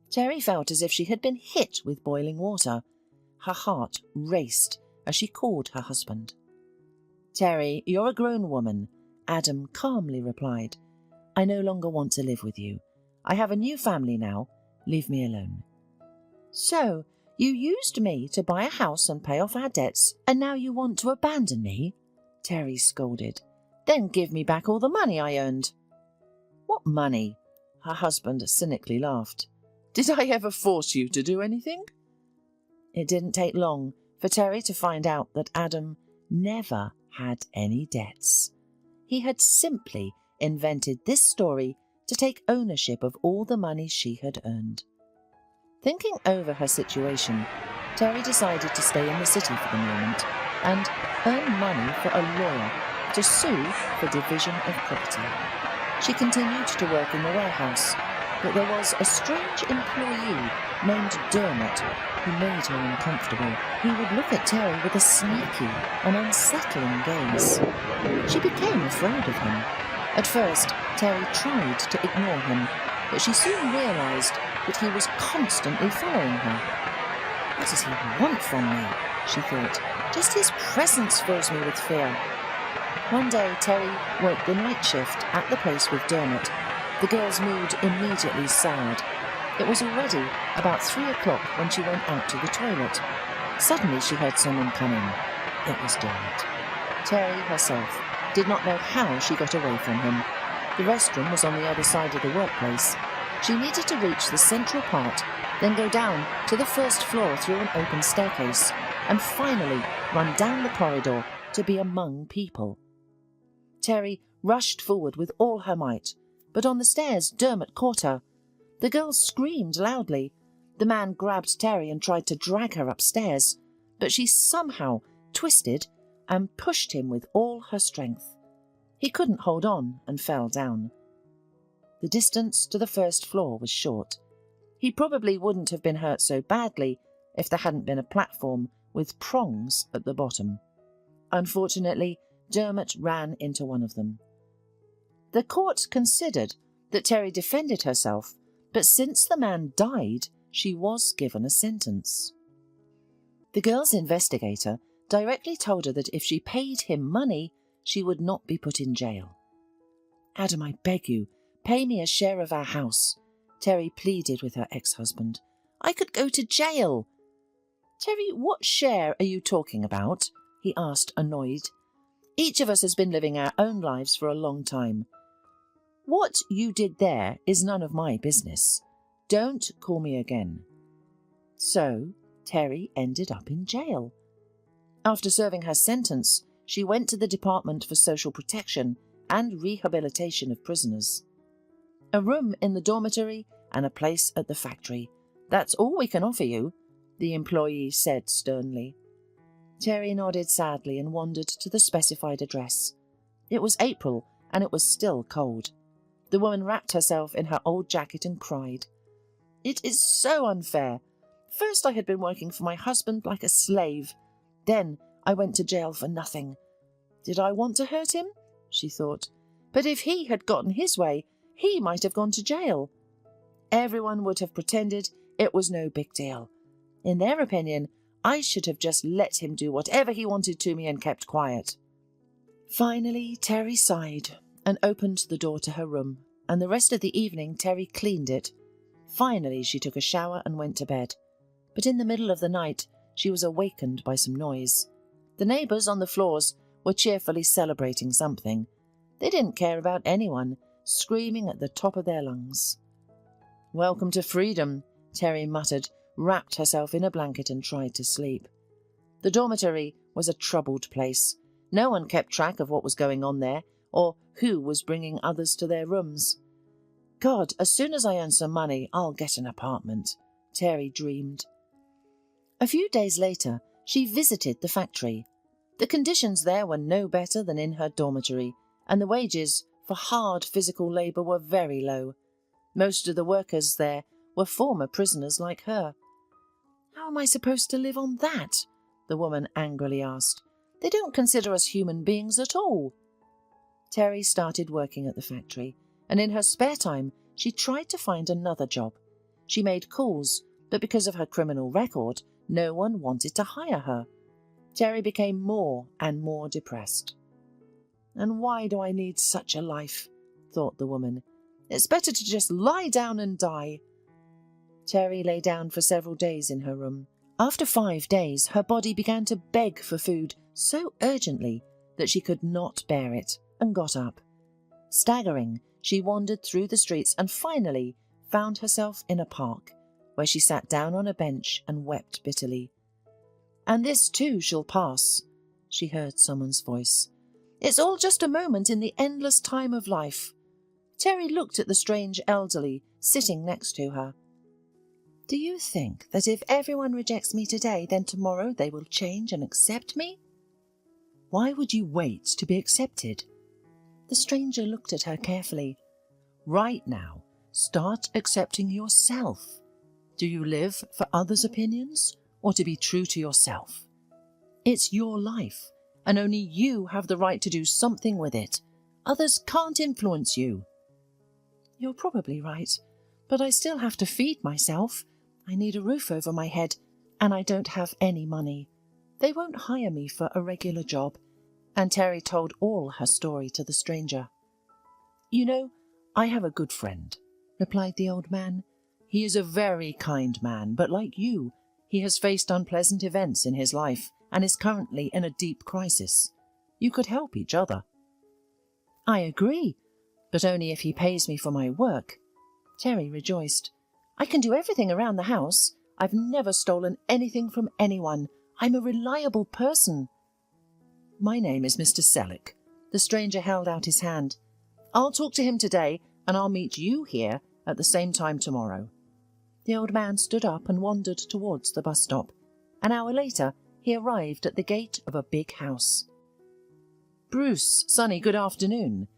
Terry felt as if she had been hit with boiling water. Her heart raced as she called her husband. "Terry, you're a grown woman," Adam calmly replied. "I no longer want to live with you. I have a new family now. Leave me alone." "So, you used me to buy a house and pay off our debts, and now you want to abandon me?" Terry scolded. "Then give me back all the money I earned." "What money?" Her husband cynically laughed. "Did I ever force you to do anything?" It didn't take long for Terry to find out that Adam never had any debts. He had simply invented this story to take ownership of all the money she had earned. Thinking over her situation, Terry decided to stay in the city for the moment and earn money for a lawyer to sue for division of property. She continued to work in the warehouse, but there was a strange employee named Dermot who made her uncomfortable. He would look at Terry with a sneaky and unsettling gaze. She became afraid of him. At first, Terry tried to ignore him, but she soon realised that he was constantly following her. What does he want from me? She thought. Just his presence fills me with fear. One day, Terry worked the night shift at the place with Dermot. The girl's mood immediately soured. It was already about 3 o'clock when she went out to the toilet. Suddenly she heard someone coming. It was Dermot. Terry herself did not know how she got away from him. The restroom was on the other side of the workplace. She needed to reach the central part, then go down to the first floor through an open staircase, and finally run down the corridor to be among people. Terry rushed forward with all her might, but on the stairs Dermot caught her. The girl screamed loudly. The man grabbed Terry and tried to drag her upstairs, but she somehow twisted and pushed him with all her strength. He couldn't hold on and fell down. The distance to the first floor was short. He probably wouldn't have been hurt so badly if there hadn't been a platform with prongs at the bottom. Unfortunately, Dermot ran into one of them. The court considered that Terry defended herself, but since the man died, she was given a sentence. The girl's investigator directly told her that if she paid him money, she would not be put in jail. "Adam, I beg you, pay me a share of our house," Terry pleaded with her ex-husband. "I could go to jail." "Terry, what share are you talking about?" he asked, annoyed. "Each of us has been living our own lives for a long time. What you did there is none of my business. Don't call me again." So, Terry ended up in jail. After serving her sentence, she went to the Department for Social Protection and Rehabilitation of Prisoners. "A room in the dormitory and a place at the factory. That's all we can offer you," the employee said sternly. Terry nodded sadly and wandered to the specified address. It was April, and it was still cold. The woman wrapped herself in her old jacket and cried. "It is so unfair. First I had been working for my husband like a slave. Then I went to jail for nothing. Did I want to hurt him?" she thought. "But if he had gotten his way, he might have gone to jail. Everyone would have pretended it was no big deal. In their opinion, I should have just let him do whatever he wanted to me and kept quiet." Finally, Terry sighed and opened the door to her room, and the rest of the evening Terry cleaned it. Finally, she took a shower and went to bed. But in the middle of the night, she was awakened by some noise. The neighbours on the floors were cheerfully celebrating something. They didn't care about anyone, screaming at the top of their lungs. "Welcome to freedom," Terry muttered, wrapped herself in a blanket and tried to sleep. The dormitory was a troubled place. No one kept track of what was going on there, or who was bringing others to their rooms. "God, as soon as I earn some money, I'll get an apartment," Terry dreamed. A few days later, she visited the factory. The conditions there were no better than in her dormitory, and the wages for hard physical labour were very low. Most of the workers there were former prisoners like her. "How am I supposed to live on that?" the woman angrily asked. "They don't consider us human beings at all." Terry started working at the factory, and in her spare time she tried to find another job. She made calls, but because of her criminal record, no one wanted to hire her. Terry became more and more depressed. "And why do I need such a life?" thought the woman. "It's better to just lie down and die." Terry lay down for several days in her room. After 5 days, her body began to beg for food so urgently that she could not bear it, and got up. Staggering, she wandered through the streets and finally found herself in a park, where she sat down on a bench and wept bitterly. "And this too shall pass," she heard someone's voice. "It's all just a moment in the endless time of life." Terry looked at the strange elderly sitting next to her. "Do you think that if everyone rejects me today, then tomorrow they will change and accept me?" "Why would you wait to be accepted?" The stranger looked at her carefully. "Right now, start accepting yourself. Do you live for others' opinions or to be true to yourself? It's your life, and only you have the right to do something with it. Others can't influence you." "You're probably right, but I still have to feed myself. I need a roof over my head, and I don't have any money. They won't hire me for a regular job." And Terry told all her story to the stranger. "You know, I have a good friend," replied the old man. "He is a very kind man, but like you, he has faced unpleasant events in his life and is currently in a deep crisis. You could help each other." "I agree, but only if he pays me for my work." Terry rejoiced. "I can do everything around the house. I've never stolen anything from anyone. I'm a reliable person." "My name is Mr. Selleck." The stranger held out his hand. "I'll talk to him today, and I'll meet you here at the same time tomorrow." The old man stood up and wandered towards the bus stop. An hour later, he arrived at the gate of a big house. "Bruce, Sonny, good afternoon."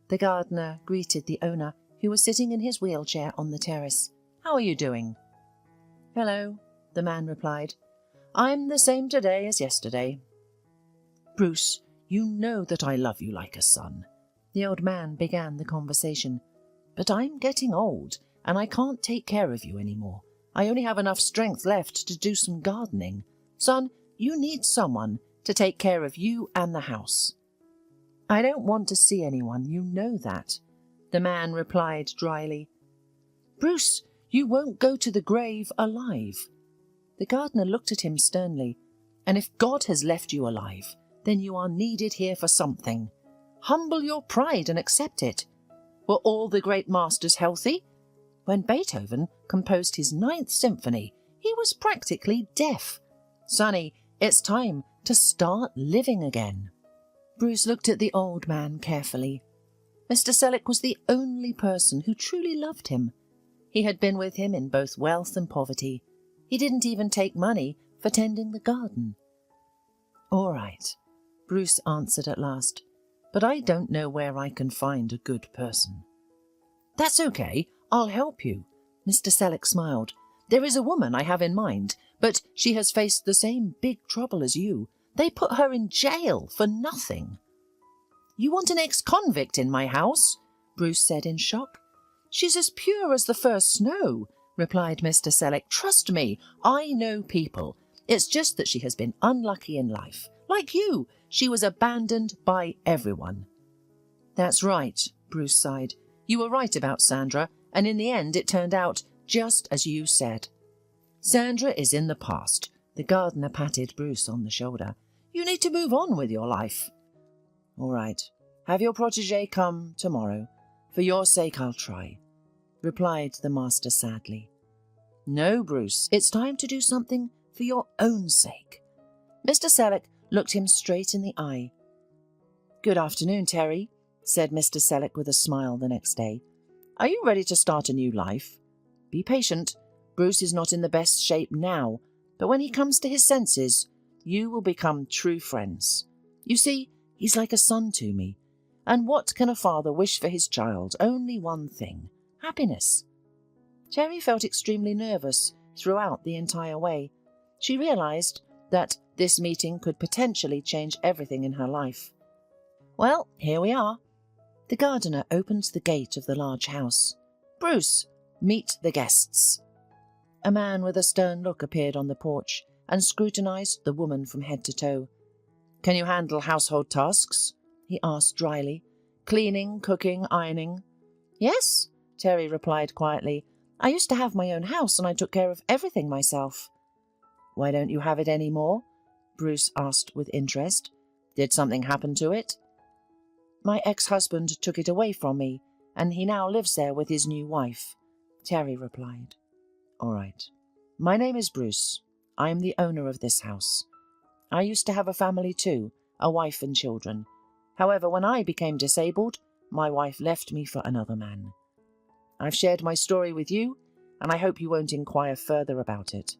The gardener greeted the owner, who was sitting in his wheelchair on the terrace. "How are you doing?" "Hello," the man replied. "I'm the same today as yesterday." "Bruce, you know that I love you like a son." The old man began the conversation. "But I'm getting old, and I can't take care of you anymore. I only have enough strength left to do some gardening. Son, you need someone to take care of you and the house." "I don't want to see anyone, you know that," the man replied dryly. "Bruce, you won't go to the grave alive." The gardener looked at him sternly. "And if God has left you alive, then you are needed here for something. Humble your pride and accept it. Were all the great masters healthy? When Beethoven composed his 9th symphony, he was practically deaf. Sonny, it's time to start living again." Bruce looked at the old man carefully. Mr. Selleck was the only person who truly loved him. He had been with him in both wealth and poverty. He didn't even take money for tending the garden. "All right," Bruce answered at last, "but I don't know where I can find a good person." "That's okay, I'll help you." Mr. Selleck smiled. "There is a woman I have in mind, but she has faced the same big trouble as you. They put her in jail for nothing." "You want an ex-convict in my house?" Bruce said in shock. "She's as pure as the first snow," replied Mr. Selleck. "Trust me, I know people. It's just that she has been unlucky in life. Like you, she was abandoned by everyone." "That's right," Bruce sighed. "You were right about Sandra, and in the end it turned out just as you said." "Sandra is in the past." The gardener patted Bruce on the shoulder. "You need to move on with your life." "All right. Have your protégé come tomorrow. For your sake I'll try," replied the master sadly. "No, Bruce, it's time to do something for your own sake." Mr. Selleck looked him straight in the eye. "Good afternoon, Terry," said Mr. Selleck with a smile the next day. "Are you ready to start a new life? Be patient. Bruce is not in the best shape now, but when he comes to his senses, you will become true friends. You see, he's like a son to me. And what can a father wish for his child? Only one thing: happiness." Terry felt extremely nervous throughout the entire way. She realized that this meeting could potentially change everything in her life. "Well, here we are." The gardener opened the gate of the large house. "Bruce, meet the guests." A man with a stern look appeared on the porch and scrutinized the woman from head to toe. "Can you handle household tasks?" he asked dryly. "Cleaning, cooking, ironing?" "Yes," Terry replied quietly. "I used to have my own house and I took care of everything myself." "Why don't you have it any more?" Bruce asked with interest. "Did something happen to it?" "My ex-husband took it away from me, and he now lives there with his new wife," Terry replied. "All right. My name is Bruce. I am the owner of this house. I used to have a family too, a wife and children. However, when I became disabled, my wife left me for another man. I've shared my story with you, and I hope you won't inquire further about it."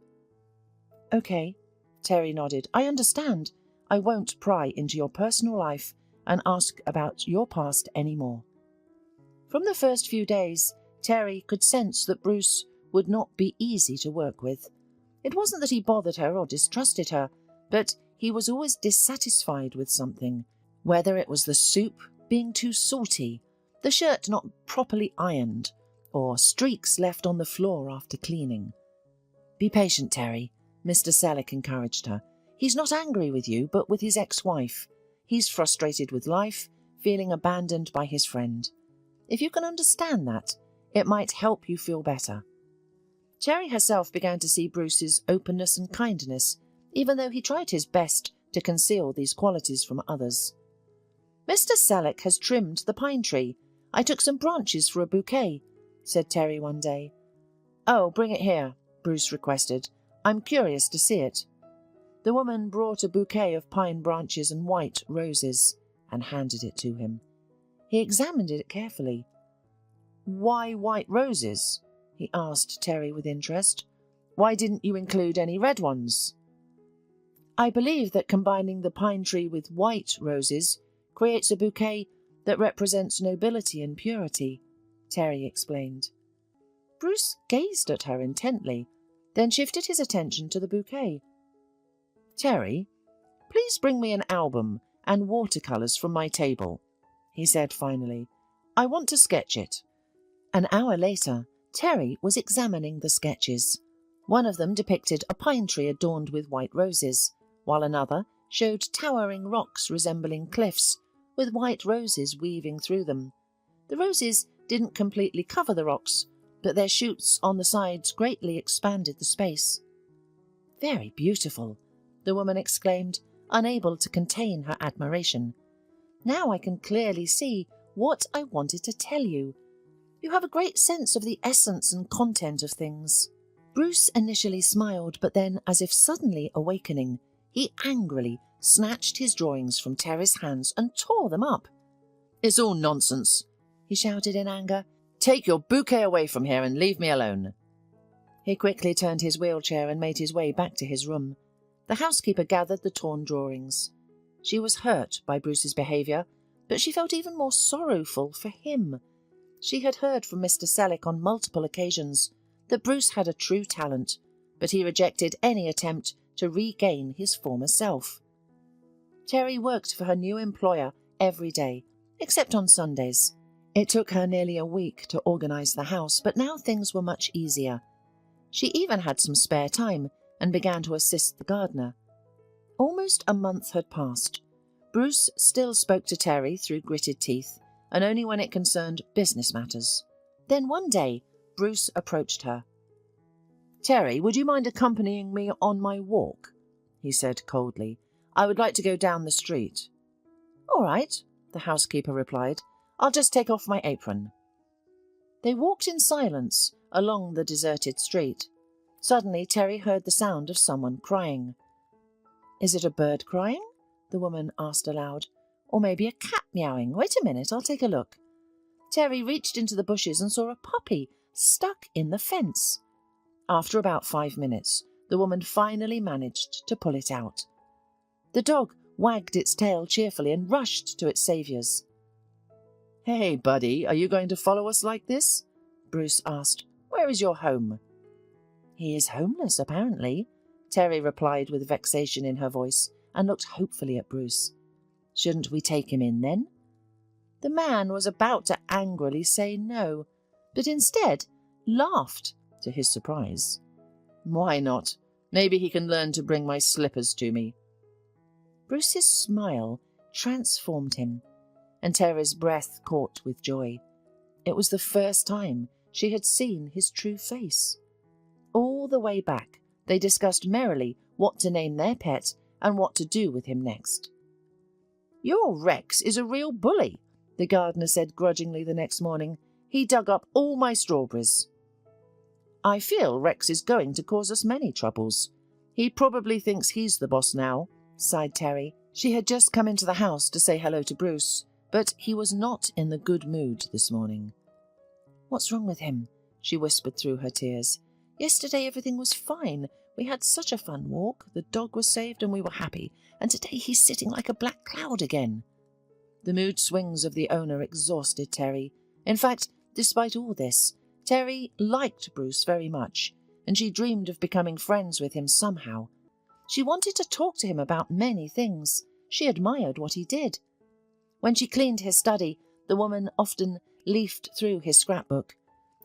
"Okay," Terry nodded. "I understand. I won't pry into your personal life and ask about your past anymore." From the first few days, Terry could sense that Bruce would not be easy to work with. It wasn't that he bothered her or distrusted her, but he was always dissatisfied with something, whether it was the soup, being too salty, the shirt not properly ironed, or streaks left on the floor after cleaning. "Be patient, Terry," Mr. Selleck encouraged her. "He's not angry with you, but with his ex-wife. He's frustrated with life, feeling abandoned by his friend. If you can understand that, it might help you feel better." Terry herself began to see Bruce's openness and kindness, even though he tried his best to conceal these qualities from others. "Mr. Selleck has trimmed the pine tree. I took some branches for a bouquet," said Terry one day. "Oh, bring it here," Bruce requested. "I'm curious to see it." The woman brought a bouquet of pine branches and white roses and handed it to him. He examined it carefully. "Why white roses?" he asked Terry with interest. "Why didn't you include any red ones?" "I believe that combining the pine tree with white roses creates a bouquet that represents nobility and purity," Terry explained. Bruce gazed at her intently, then shifted his attention to the bouquet. "Terry, please bring me an album and watercolours from my table," he said finally. "I want to sketch it." An hour later, Terry was examining the sketches. One of them depicted a pine tree adorned with white roses, while another showed towering rocks resembling cliffs, with white roses weaving through them. The roses didn't completely cover the rocks, but their shoots on the sides greatly expanded the space. "Very beautiful," the woman exclaimed, unable to contain her admiration. "Now I can clearly see what I wanted to tell you. You have a great sense of the essence and content of things." Bruce initially smiled, but then, as if suddenly awakening, he angrily snatched his drawings from Terry's hands and tore them up. "It's all nonsense," he shouted in anger. "Take your bouquet away from here and leave me alone." He quickly turned his wheelchair and made his way back to his room. The housekeeper gathered the torn drawings. She was hurt by Bruce's behaviour, but she felt even more sorrowful for him. She had heard from Mr. Selleck on multiple occasions that Bruce had a true talent, but he rejected any attempt to regain his former self. Terry worked for her new employer every day, except on Sundays. It took her nearly a week to organise the house, but now things were much easier. She even had some spare time and began to assist the gardener. Almost a month had passed. Bruce still spoke to Terry through gritted teeth, and only when it concerned business matters. Then one day, Bruce approached her. "Terry, would you mind accompanying me on my walk?" he said coldly. "I would like to go down the street." "All right," the housekeeper replied. "I'll just take off my apron." They walked in silence along the deserted street. Suddenly, Terry heard the sound of someone crying. "Is it a bird crying?" the woman asked aloud. "Or maybe a cat meowing? Wait a minute, I'll take a look." Terry reached into the bushes and saw a puppy stuck in the fence. After about 5 minutes, the woman finally managed to pull it out. The dog wagged its tail cheerfully and rushed to its saviours. "Hey, buddy, are you going to follow us like this?" Bruce asked. "Where is your home?" "He is homeless, apparently," Terry replied with vexation in her voice and looked hopefully at Bruce. "Shouldn't we take him in, then?" The man was about to angrily say no, but instead laughed, to his surprise. "Why not? Maybe he can learn to bring my slippers to me." Bruce's smile transformed him, and Terry's breath caught with joy. It was the first time she had seen his true face. All the way back, they discussed merrily what to name their pet and what to do with him next. "Your Rex is a real bully," the gardener said grudgingly the next morning. "He dug up all my strawberries." "I feel Rex is going to cause us many troubles. He probably thinks he's the boss now," sighed Terry. She had just come into the house to say hello to Bruce, but he was not in the good mood this morning. "What's wrong with him?" she whispered through her tears. "Yesterday everything was fine. We had such a fun walk. The dog was saved and we were happy. And today he's sitting like a black cloud again." The mood swings of the owner exhausted Terry. In fact, despite all this, Terry liked Bruce very much, and she dreamed of becoming friends with him somehow. She wanted to talk to him about many things. She admired what he did. When she cleaned his study, the woman often leafed through his scrapbook.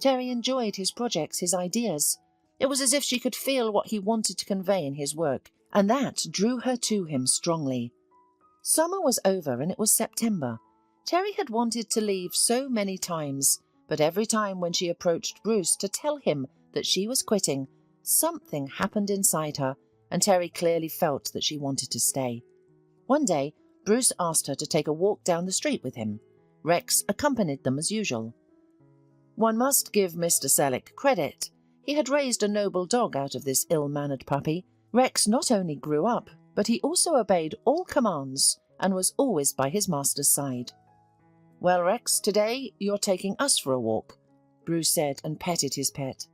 Terry enjoyed his projects, his ideas. It was as if she could feel what he wanted to convey in his work, and that drew her to him strongly. Summer was over and it was September. Terry had wanted to leave so many times, but every time when she approached Bruce to tell him that she was quitting, something happened inside her, and Terry clearly felt that she wanted to stay. One day, Bruce asked her to take a walk down the street with him. Rex accompanied them as usual. One must give Mr. Selleck credit. He had raised a noble dog out of this ill-mannered puppy. Rex not only grew up, but he also obeyed all commands and was always by his master's side. "Well, Rex, today you're taking us for a walk," Bruce said and petted his pet.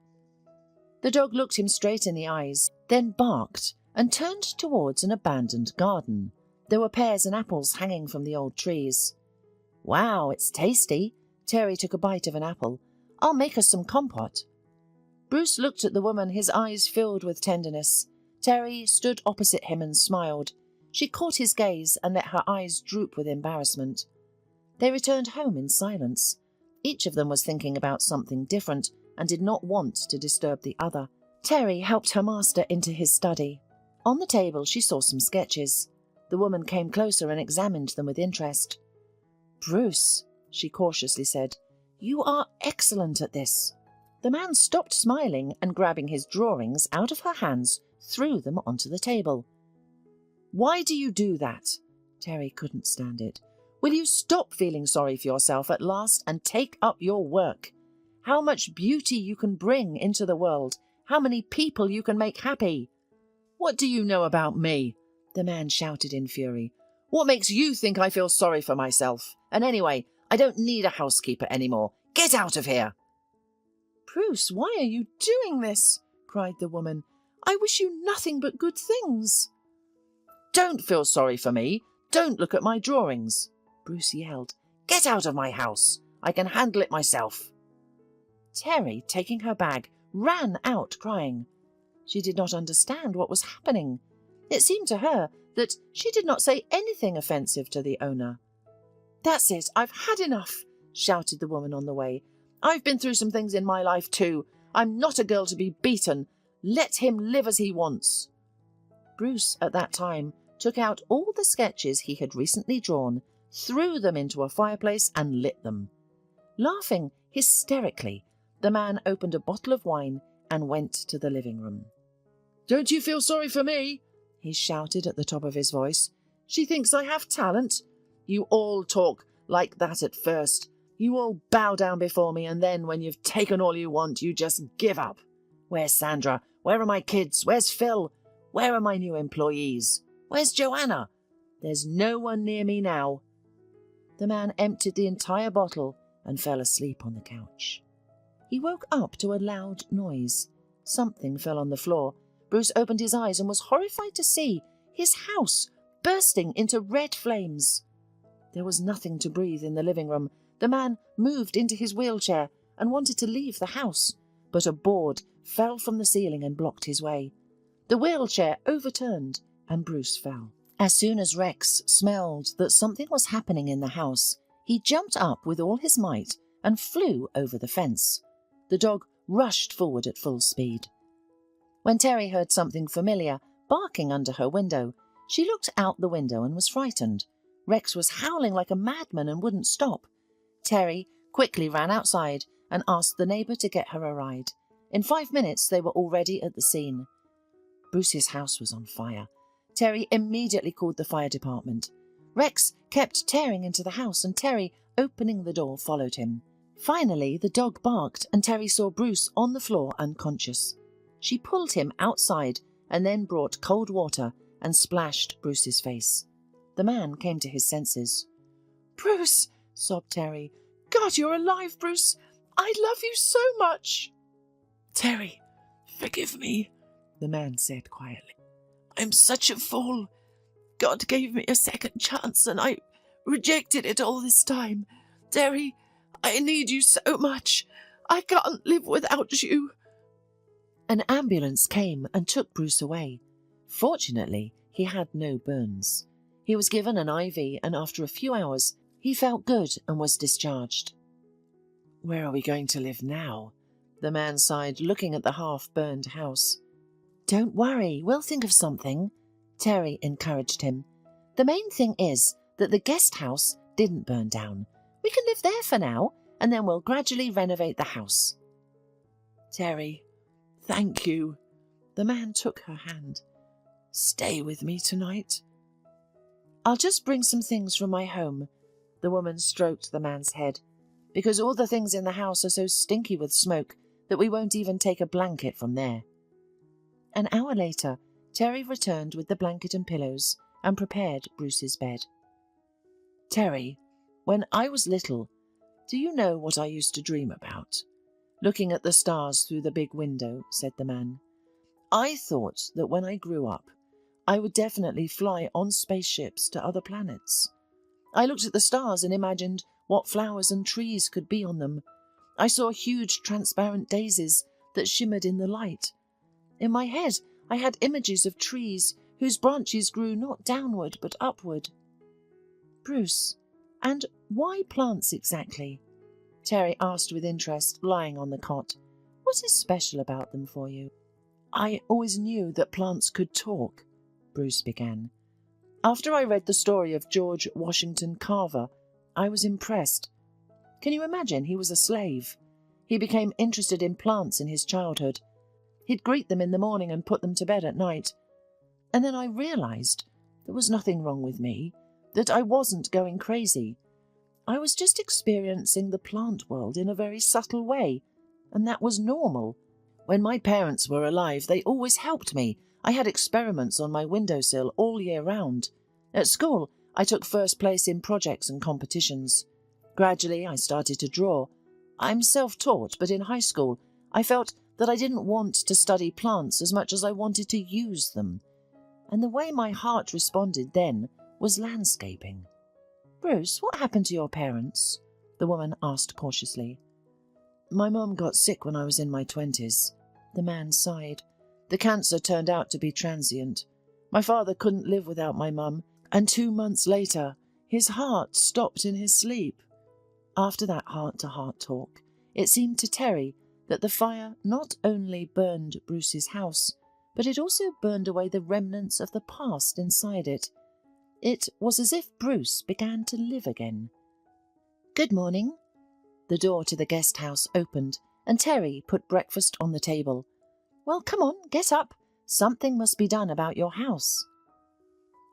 The dog looked him straight in the eyes, then barked and turned towards an abandoned garden. There were pears and apples hanging from the old trees. "Wow, it's tasty." Terry took a bite of an apple. "I'll make us some compote." Bruce looked at the woman, his eyes filled with tenderness. Terry stood opposite him and smiled. She caught his gaze and let her eyes droop with embarrassment. They returned home in silence. Each of them was thinking about something different and did not want to disturb the other. Terry helped her master into his study. On the table she saw some sketches. The woman came closer and examined them with interest. "Bruce," she cautiously said, "you are excellent at this." The man stopped smiling and grabbing his drawings out of her hands, threw them onto the table. "Why do you do that?" Terry couldn't stand it. "Will you stop feeling sorry for yourself at last and take up your work? How much beauty you can bring into the world, how many people you can make happy." "What do you know about me?" the man shouted in fury. "What makes you think I feel sorry for myself? And anyway, I don't need a housekeeper anymore. Get out of here!" "Bruce, why are you doing this?" cried the woman. "I wish you nothing but good things." "Don't feel sorry for me. Don't look at my drawings," Bruce yelled. "Get out of my house. I can handle it myself." Terry, taking her bag, ran out crying. She did not understand what was happening. It seemed to her that she did not say anything offensive to the owner. "That's it, I've had enough," shouted the woman on the way. "I've been through some things in my life too. I'm not a girl to be beaten. Let him live as he wants." Bruce, at that time, took out all the sketches he had recently drawn, threw them into a fireplace and lit them. Laughing hysterically, the man opened a bottle of wine and went to the living room. "Don't you feel sorry for me?" he shouted at the top of his voice. "She thinks I have talent. You all talk like that at first. You all bow down before me, and then when you've taken all you want, you just give up. Where's Sandra? Where are my kids? Where's Phil? Where are my new employees? Where's Joanna? There's no one near me now." The man emptied the entire bottle and fell asleep on the couch. He woke up to a loud noise. Something fell on the floor. Bruce opened his eyes and was horrified to see his house bursting into red flames. There was nothing to breathe in the living room. The man moved into his wheelchair and wanted to leave the house, but a board fell from the ceiling and blocked his way. The wheelchair overturned and Bruce fell. As soon as Rex smelled that something was happening in the house, he jumped up with all his might and flew over the fence. The dog rushed forward at full speed. When Terry heard something familiar barking under her window, she looked out the window and was frightened. Rex was howling like a madman and wouldn't stop. Terry quickly ran outside and asked the neighbour to get her a ride. In 5 minutes they were already at the scene. Bruce's house was on fire. Terry immediately called the fire department. Rex kept tearing into the house and Terry, opening the door, followed him. Finally, the dog barked and Terry saw Bruce on the floor unconscious. She pulled him outside and then brought cold water and splashed Bruce's face. The man came to his senses. "Bruce," sobbed Terry. "God, you're alive, Bruce. I love you so much." "Terry, forgive me," the man said quietly. "I'm such a fool. God gave me a second chance and I rejected it all this time. Terry, I need you so much. I can't live without you." An ambulance came and took Bruce away. Fortunately, he had no burns. He was given an IV and after a few hours He felt good and was discharged. "Where are we going to live now?" the man sighed, looking at the half-burned house. "Don't worry, we'll think of something," Terry encouraged him. "The main thing is that the guest house didn't burn down. We can live there for now, and then we'll gradually renovate the house." "Terry, thank you." The man took her hand. "Stay with me tonight." "I'll just bring some things from my home." The woman stroked the man's head. "Because all the things in the house are so stinky with smoke that we won't even take a blanket from there." An hour later, Terry returned with the blanket and pillows and prepared Bruce's bed. "Terry, when I was little, do you know what I used to dream about?" "Looking at the stars through the big window," said the man. "I thought that when I grew up, I would definitely fly on spaceships to other planets. I looked at the stars and imagined what flowers and trees could be on them. I saw huge transparent daisies that shimmered in the light. In my head, I had images of trees whose branches grew not downward but upward." "Bruce, and why plants exactly?" Terry asked with interest, lying on the cot. "What is special about them for you?" "I always knew that plants could talk," Bruce began. "After I read the story of George Washington Carver, I was impressed. Can you imagine? He was a slave. He became interested in plants in his childhood. He'd greet them in the morning and put them to bed at night. And then I realized there was nothing wrong with me, that I wasn't going crazy. I was just experiencing the plant world in a very subtle way, and that was normal. When my parents were alive, they always helped me. I had experiments on my windowsill all year round. At school, I took first place in projects and competitions. Gradually, I started to draw. I'm self-taught, but in high school, I felt that I didn't want to study plants as much as I wanted to use them. And the way my heart responded then was landscaping." "Bruce, what happened to your parents?" the woman asked cautiously. "My mum got sick when I was in my 20s. The man sighed. "The cancer turned out to be transient. My father couldn't live without my mum, and 2 months later, his heart stopped in his sleep." After that heart-to-heart talk, it seemed to Terry that the fire not only burned Bruce's house, but it also burned away the remnants of the past inside it. It was as if Bruce began to live again. "Good morning." The door to the guest house opened, and Terry put breakfast on the table. "Well, come on, get up. Something must be done about your house."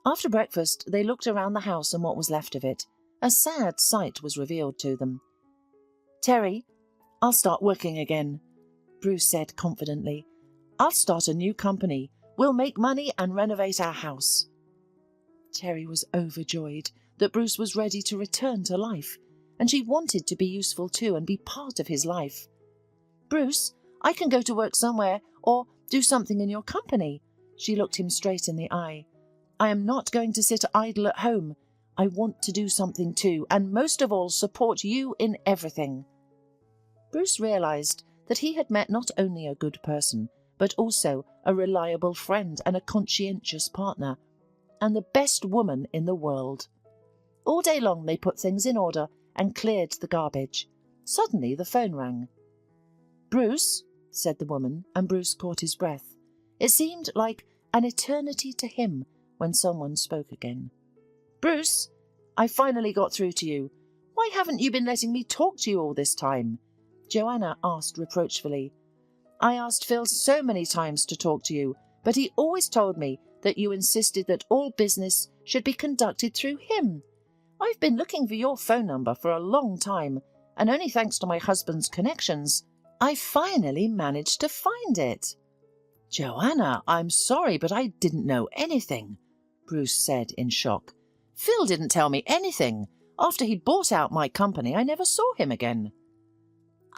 After breakfast, they looked around the house and what was left of it. A sad sight was revealed to them. "Terry, I'll start working again," Bruce said confidently. "I'll start a new company. We'll make money and renovate our house." Terry was overjoyed that Bruce was ready to return to life, and she wanted to be useful too and be part of his life. "Bruce, I can go to work somewhere or do something in your company." She looked him straight in the eye. "I am not going to sit idle at home. I want to do something too, and most of all support you in everything." Bruce realized that he had met not only a good person, but also a reliable friend and a conscientious partner, and the best woman in the world. All day long they put things in order and cleared the garbage. Suddenly the phone rang. "Bruce," said the woman, and Bruce caught his breath. It seemed like an eternity to him when someone spoke again. "Bruce, I finally got through to you. Why haven't you been letting me talk to you all this time?" Joanna asked reproachfully. "I asked Phil so many times to talk to you, but he always told me that you insisted that all business should be conducted through him. I've been looking for your phone number for a long time, and only thanks to my husband's connections, I finally managed to find it." "Joanna, I'm sorry, but I didn't know anything," Bruce said in shock. "Phil didn't tell me anything. After he bought out my company, I never saw him again."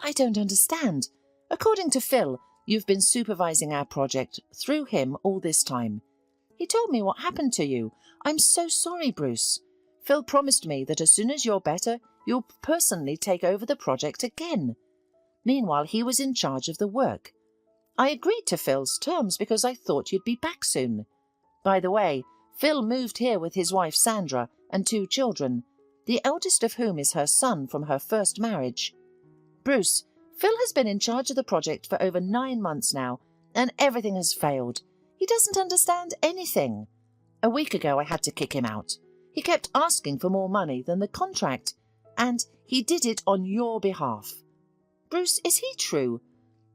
"I don't understand. According to Phil, you've been supervising our project through him all this time. He told me what happened to you. I'm so sorry, Bruce. Phil promised me that as soon as you're better, you'll personally take over the project again. Meanwhile, he was in charge of the work. I agreed to Phil's terms because I thought you'd be back soon. By the way, Phil moved here with his wife Sandra and 2 children. the eldest of whom is her son from her first marriage. Bruce, Phil has been in charge of the project for over 9 months now, and everything has failed. He doesn't understand anything. A week ago I had to kick him out. He kept asking for more money than the contract, and he did it on your behalf. Bruce, is he true?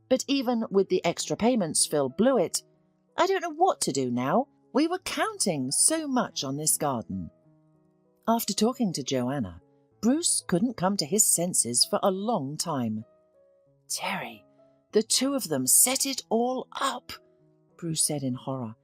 But even with the extra payments, Phil blew it. I don't know what to do now. We were counting so much on this garden. After talking to Joanna, Bruce couldn't come to his senses for a long time. Terry, the two of them set it all up, Bruce said in horror.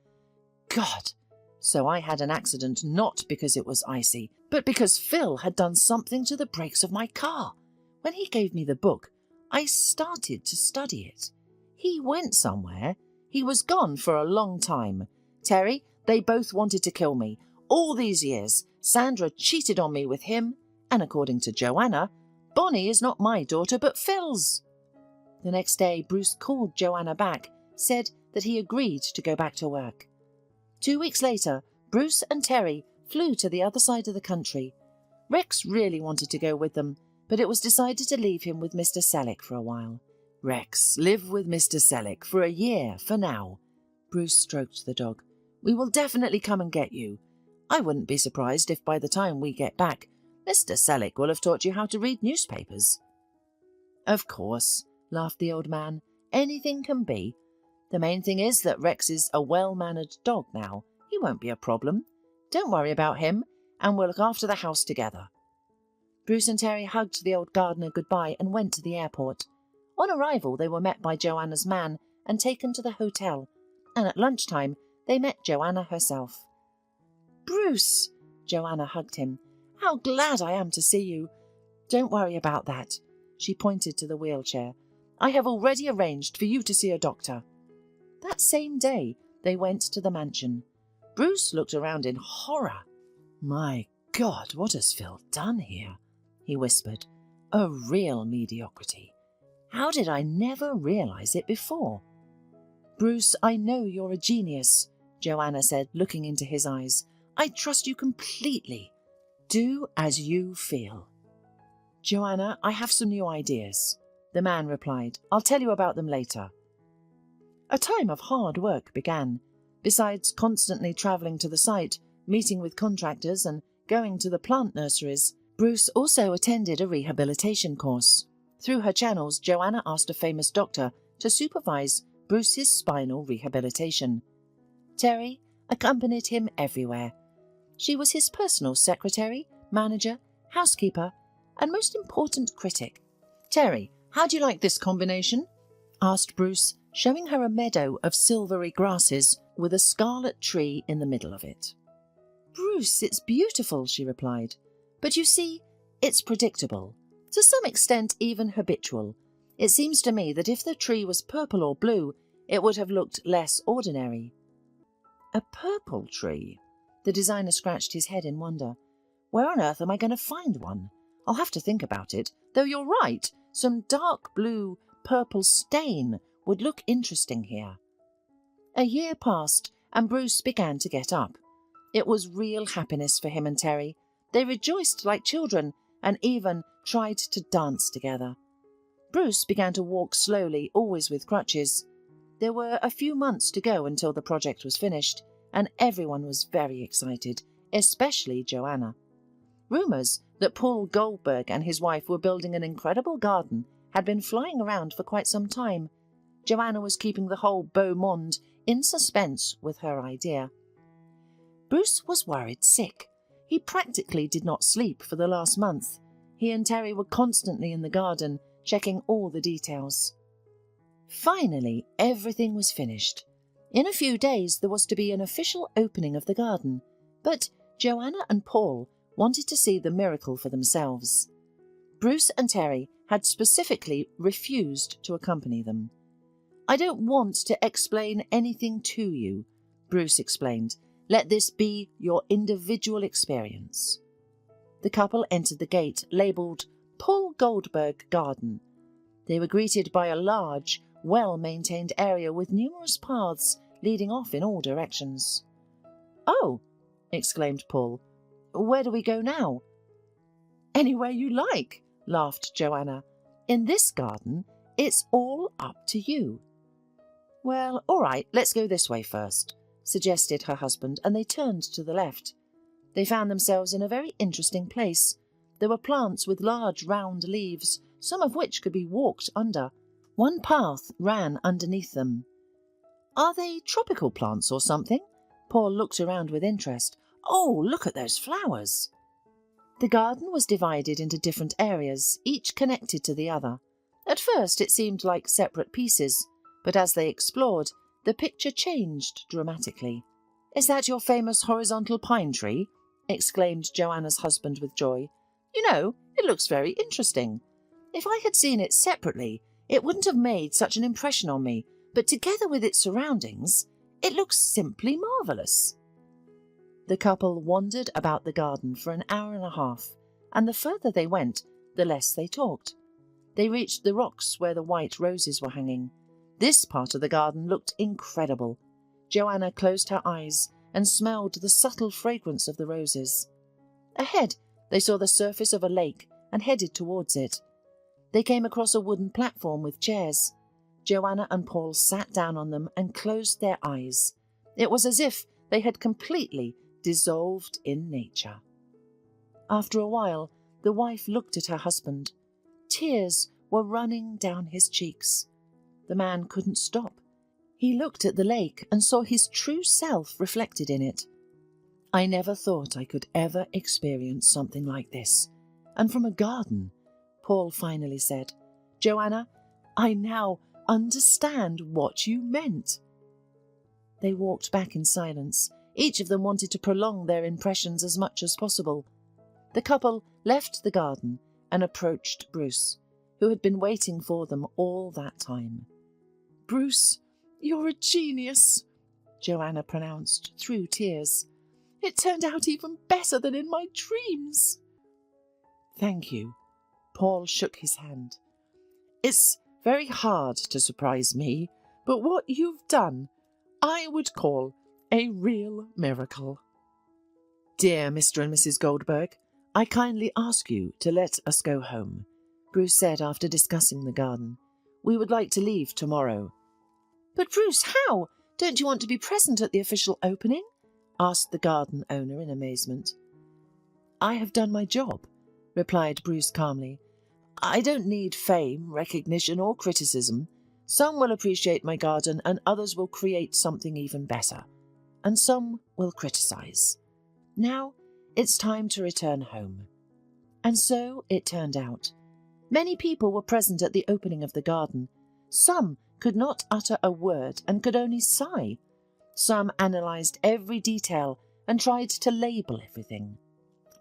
God, so I had an accident not because it was icy, but because Phil had done something to the brakes of my car. When he gave me the book, I started to study it. He went somewhere. He was gone for a long time. Terry, they both wanted to kill me. All these years, Sandra cheated on me with him, and according to Joanna, Bonnie is not my daughter but Phil's. The next day, Bruce called Joanna back, said that he agreed to go back to work. 2 weeks later, Bruce and Terry flew to the other side of the country. Rex really wanted to go with them, but it was decided to leave him with Mr. Selleck for a while. Rex, live with Mr. Selleck for a year for now. Bruce stroked the dog. We will definitely come and get you. I wouldn't be surprised if by the time we get back, Mr. Selleck will have taught you how to read newspapers. Of course, laughed the old man. Anything can be. The main thing is that Rex is a well-mannered dog now. He won't be a problem. Don't worry about him, and we'll look after the house together. Bruce and Terry hugged the old gardener goodbye and went to the airport. On arrival, they were met by Joanna's man and taken to the hotel, and at lunchtime they met Joanna herself. Bruce, Joanna hugged him. How glad I am to see you. Don't worry about that. She pointed to the wheelchair. I have already arranged for you to see a doctor. That same day, they went to the mansion. Bruce looked around in horror. My God, what has Phil done here? He whispered. A real mediocrity. How did I never realize it before? Bruce, I know you're a genius, Joanna said, looking into his eyes. I trust you completely. Do as you feel. Joanna, I have some new ideas, the man replied. I'll tell you about them later. A time of hard work began. Besides constantly travelling to the site, meeting with contractors and going to the plant nurseries, Bruce also attended a rehabilitation course. Through her channels, Joanna asked a famous doctor to supervise Bruce's spinal rehabilitation. Terry accompanied him everywhere. She was his personal secretary, manager, housekeeper, and most important critic. Terry, how do you like this combination? Asked Bruce, showing her a meadow of silvery grasses with a scarlet tree in the middle of it. Bruce, it's beautiful, she replied. But you see, it's predictable. To some extent even habitual. It seems to me that if the tree was purple or blue, it would have looked less ordinary. A purple tree? The designer scratched his head in wonder. Where on earth am I going to find one? I'll have to think about it, though you're right, some dark blue, purple stain would look interesting here. A year passed, and Bruce began to get up. It was real happiness for him and Terry. They rejoiced like children, and even tried to dance together. Bruce began to walk slowly, always with crutches. There were a few months to go until the project was finished, and everyone was very excited, especially Joanna. Rumours that Paul Goldberg and his wife were building an incredible garden had been flying around for quite some time. Joanna was keeping the whole beau monde in suspense with her idea. Bruce was worried sick. He practically did not sleep for the last month. He and Terry were constantly in the garden, checking all the details. Finally, everything was finished. In a few days there was to be an official opening of the garden, but Joanna and Paul wanted to see the miracle for themselves. Bruce and Terry had specifically refused to accompany them. I don't want to explain anything to you, Bruce explained. Let this be your individual experience. The couple entered the gate labelled Paul Goldberg Garden. They were greeted by a large, well-maintained area with numerous paths leading off in all directions. Oh, exclaimed Paul. Where do we go now? Anywhere you like, laughed Joanna. In this garden, it's all up to you. Well, all right, let's go this way first, suggested her husband, and they turned to the left. They found themselves in a very interesting place. There were plants with large round leaves, some of which could be walked under. One path ran underneath them. Are they tropical plants or something? Paul looked around with interest. Oh, look at those flowers! The garden was divided into different areas, each connected to the other. At first it seemed like separate pieces, but as they explored, the picture changed dramatically. "Is that your famous horizontal pine tree?" exclaimed Joanna's husband with joy. "You know, it looks very interesting. If I had seen it separately, it wouldn't have made such an impression on me, but together with its surroundings, it looks simply marvellous." The couple wandered about the garden for an hour and a half, and the further they went, the less they talked. They reached the rocks where the white roses were hanging. This part of the garden looked incredible. Joanna closed her eyes and smelled the subtle fragrance of the roses. Ahead, they saw the surface of a lake and headed towards it. They came across a wooden platform with chairs. Joanna and Paul sat down on them and closed their eyes. It was as if they had completely dissolved in nature. After a while, the wife looked at her husband. Tears were running down his cheeks. The man couldn't stop. He looked at the lake and saw his true self reflected in it. "I never thought I could ever experience something like this. And from a garden," Paul finally said. "Joanna, I now understand what you meant." They walked back in silence. Each of them wanted to prolong their impressions as much as possible. The couple left the garden and approached Bruce, who had been waiting for them all that time. "Bruce, you're a genius," Joanna pronounced through tears. "It turned out even better than in my dreams." "Thank you." Paul shook his hand. "It's very hard to surprise me, but what you've done, I would call a real miracle." "Dear Mr. and Mrs. Goldberg, I kindly ask you to let us go home," Bruce said after discussing the garden. "We would like to leave tomorrow." "But Bruce, how? Don't you want to be present at the official opening?" asked the garden owner in amazement. "I have done my job," replied Bruce calmly. "I don't need fame, recognition or criticism. Some will appreciate my garden and others will create something even better. And some will criticize. Now it's time to return home." And so it turned out. Many people were present at the opening of the garden. Some could not utter a word and could only sigh. Some analysed every detail and tried to label everything.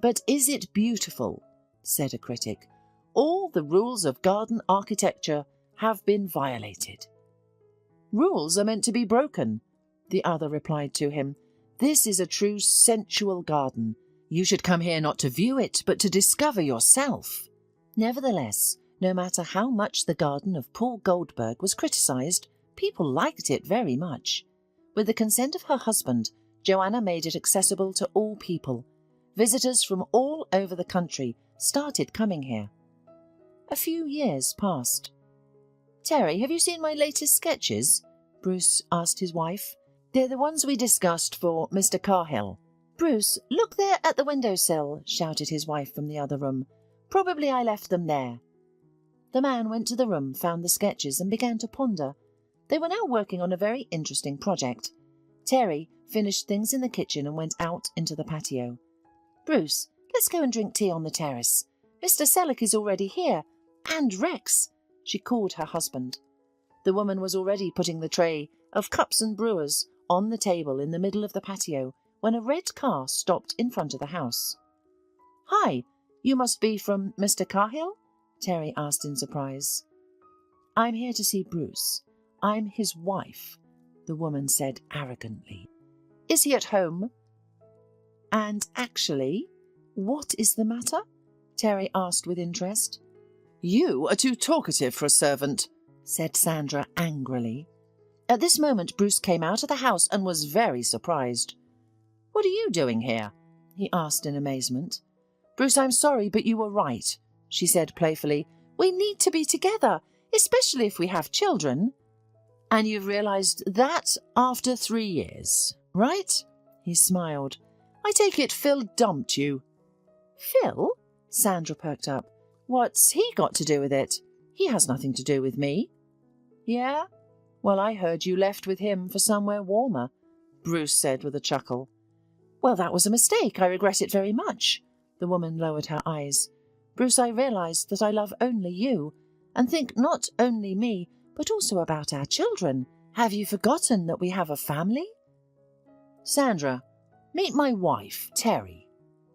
"But is it beautiful?" said a critic. "All the rules of garden architecture have been violated." "Rules are meant to be broken," the other replied to him. "This is a true sensual garden. You should come here not to view it, but to discover yourself." Nevertheless, no matter how much the garden of Paul Goldberg was criticised, people liked it very much. With the consent of her husband, Joanna made it accessible to all people. Visitors from all over the country started coming here. A few years passed. "Terry, have you seen my latest sketches?" Bruce asked his wife. "They're the ones we discussed for Mr. Cahill." "Bruce, look there at the windowsill," shouted his wife from the other room. "Probably I left them there." The man went to the room, found the sketches, and began to ponder. They were now working on a very interesting project. Terry finished things in the kitchen and went out into the patio. "Bruce, let's go and drink tea on the terrace. Mr. Selleck is already here. And Rex," she called her husband. The woman was already putting the tray of cups and brewers on the table in the middle of the patio when a red car stopped in front of the house. "Hi, you must be from Mr. Cahill?" Terry asked in surprise. "I'm here to see Bruce. I'm his wife," the woman said arrogantly. "Is he at home?" "And actually, what is the matter?" Terry asked with interest. "You are too talkative for a servant," said Sandra angrily. At this moment Bruce came out of the house and was very surprised. "What are you doing here?" he asked in amazement. Bruce, I'm sorry, but you were right, she said playfully. We need to be together, especially if we have children. And you've realised that after 3 years, right? He smiled. I take it Phil dumped you. Phil? Sandra perked up. What's he got to do with it? He has nothing to do with me. Yeah? Well, I heard you left with him for somewhere warmer, Bruce said with a chuckle. Well, that was a mistake. I regret it very much. The woman lowered her eyes. Bruce, I realised that I love only you, and think not only me, but also about our children. Have you forgotten that we have a family? Sandra, meet my wife, Terry,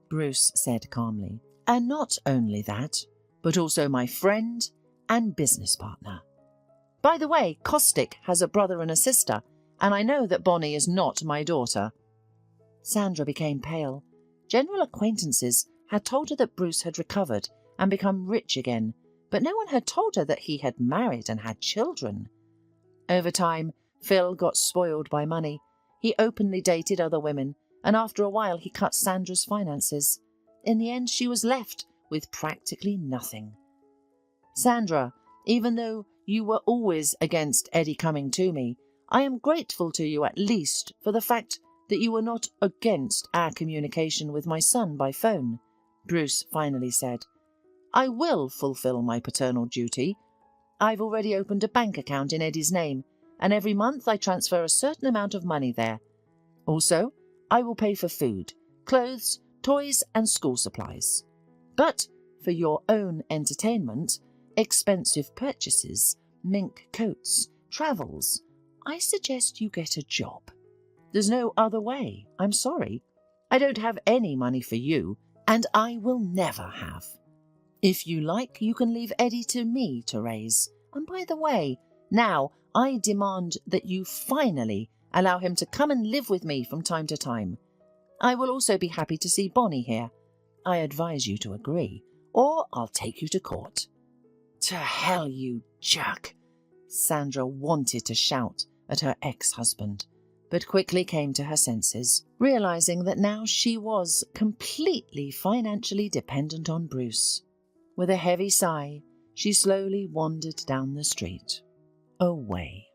Bruce said calmly. And not only that, but also my friend and business partner. By the way, Caustic has a brother and a sister, and I know that Bonnie is not my daughter. Sandra became pale. General acquaintances had told her that Bruce had recovered and become rich again, but no one had told her that he had married and had children. Over time, Phil got spoiled by money. He openly dated other women, and after a while he cut Sandra's finances. In the end, she was left with practically nothing. Sandra, even though you were always against Eddie coming to me, I am grateful to you at least for the fact that you were not against our communication with my son by phone, Bruce finally said. I will fulfill my paternal duty. I've already opened a bank account in Eddie's name, and every month I transfer a certain amount of money there. Also, I will pay for food, clothes, toys and school supplies. But for your own entertainment, expensive purchases, mink coats, travels, I suggest you get a job. There's no other way. I'm sorry. I don't have any money for you, and I will never have. If you like, you can leave Eddie to me to raise. And by the way, now I demand that you finally allow him to come and live with me from time to time. I will also be happy to see Bonnie here. I advise you to agree, or I'll take you to court. To hell, you jerk! Sandra wanted to shout at her ex-husband, but quickly came to her senses, realising that now she was completely financially dependent on Bruce. With a heavy sigh, she slowly wandered down the street, away.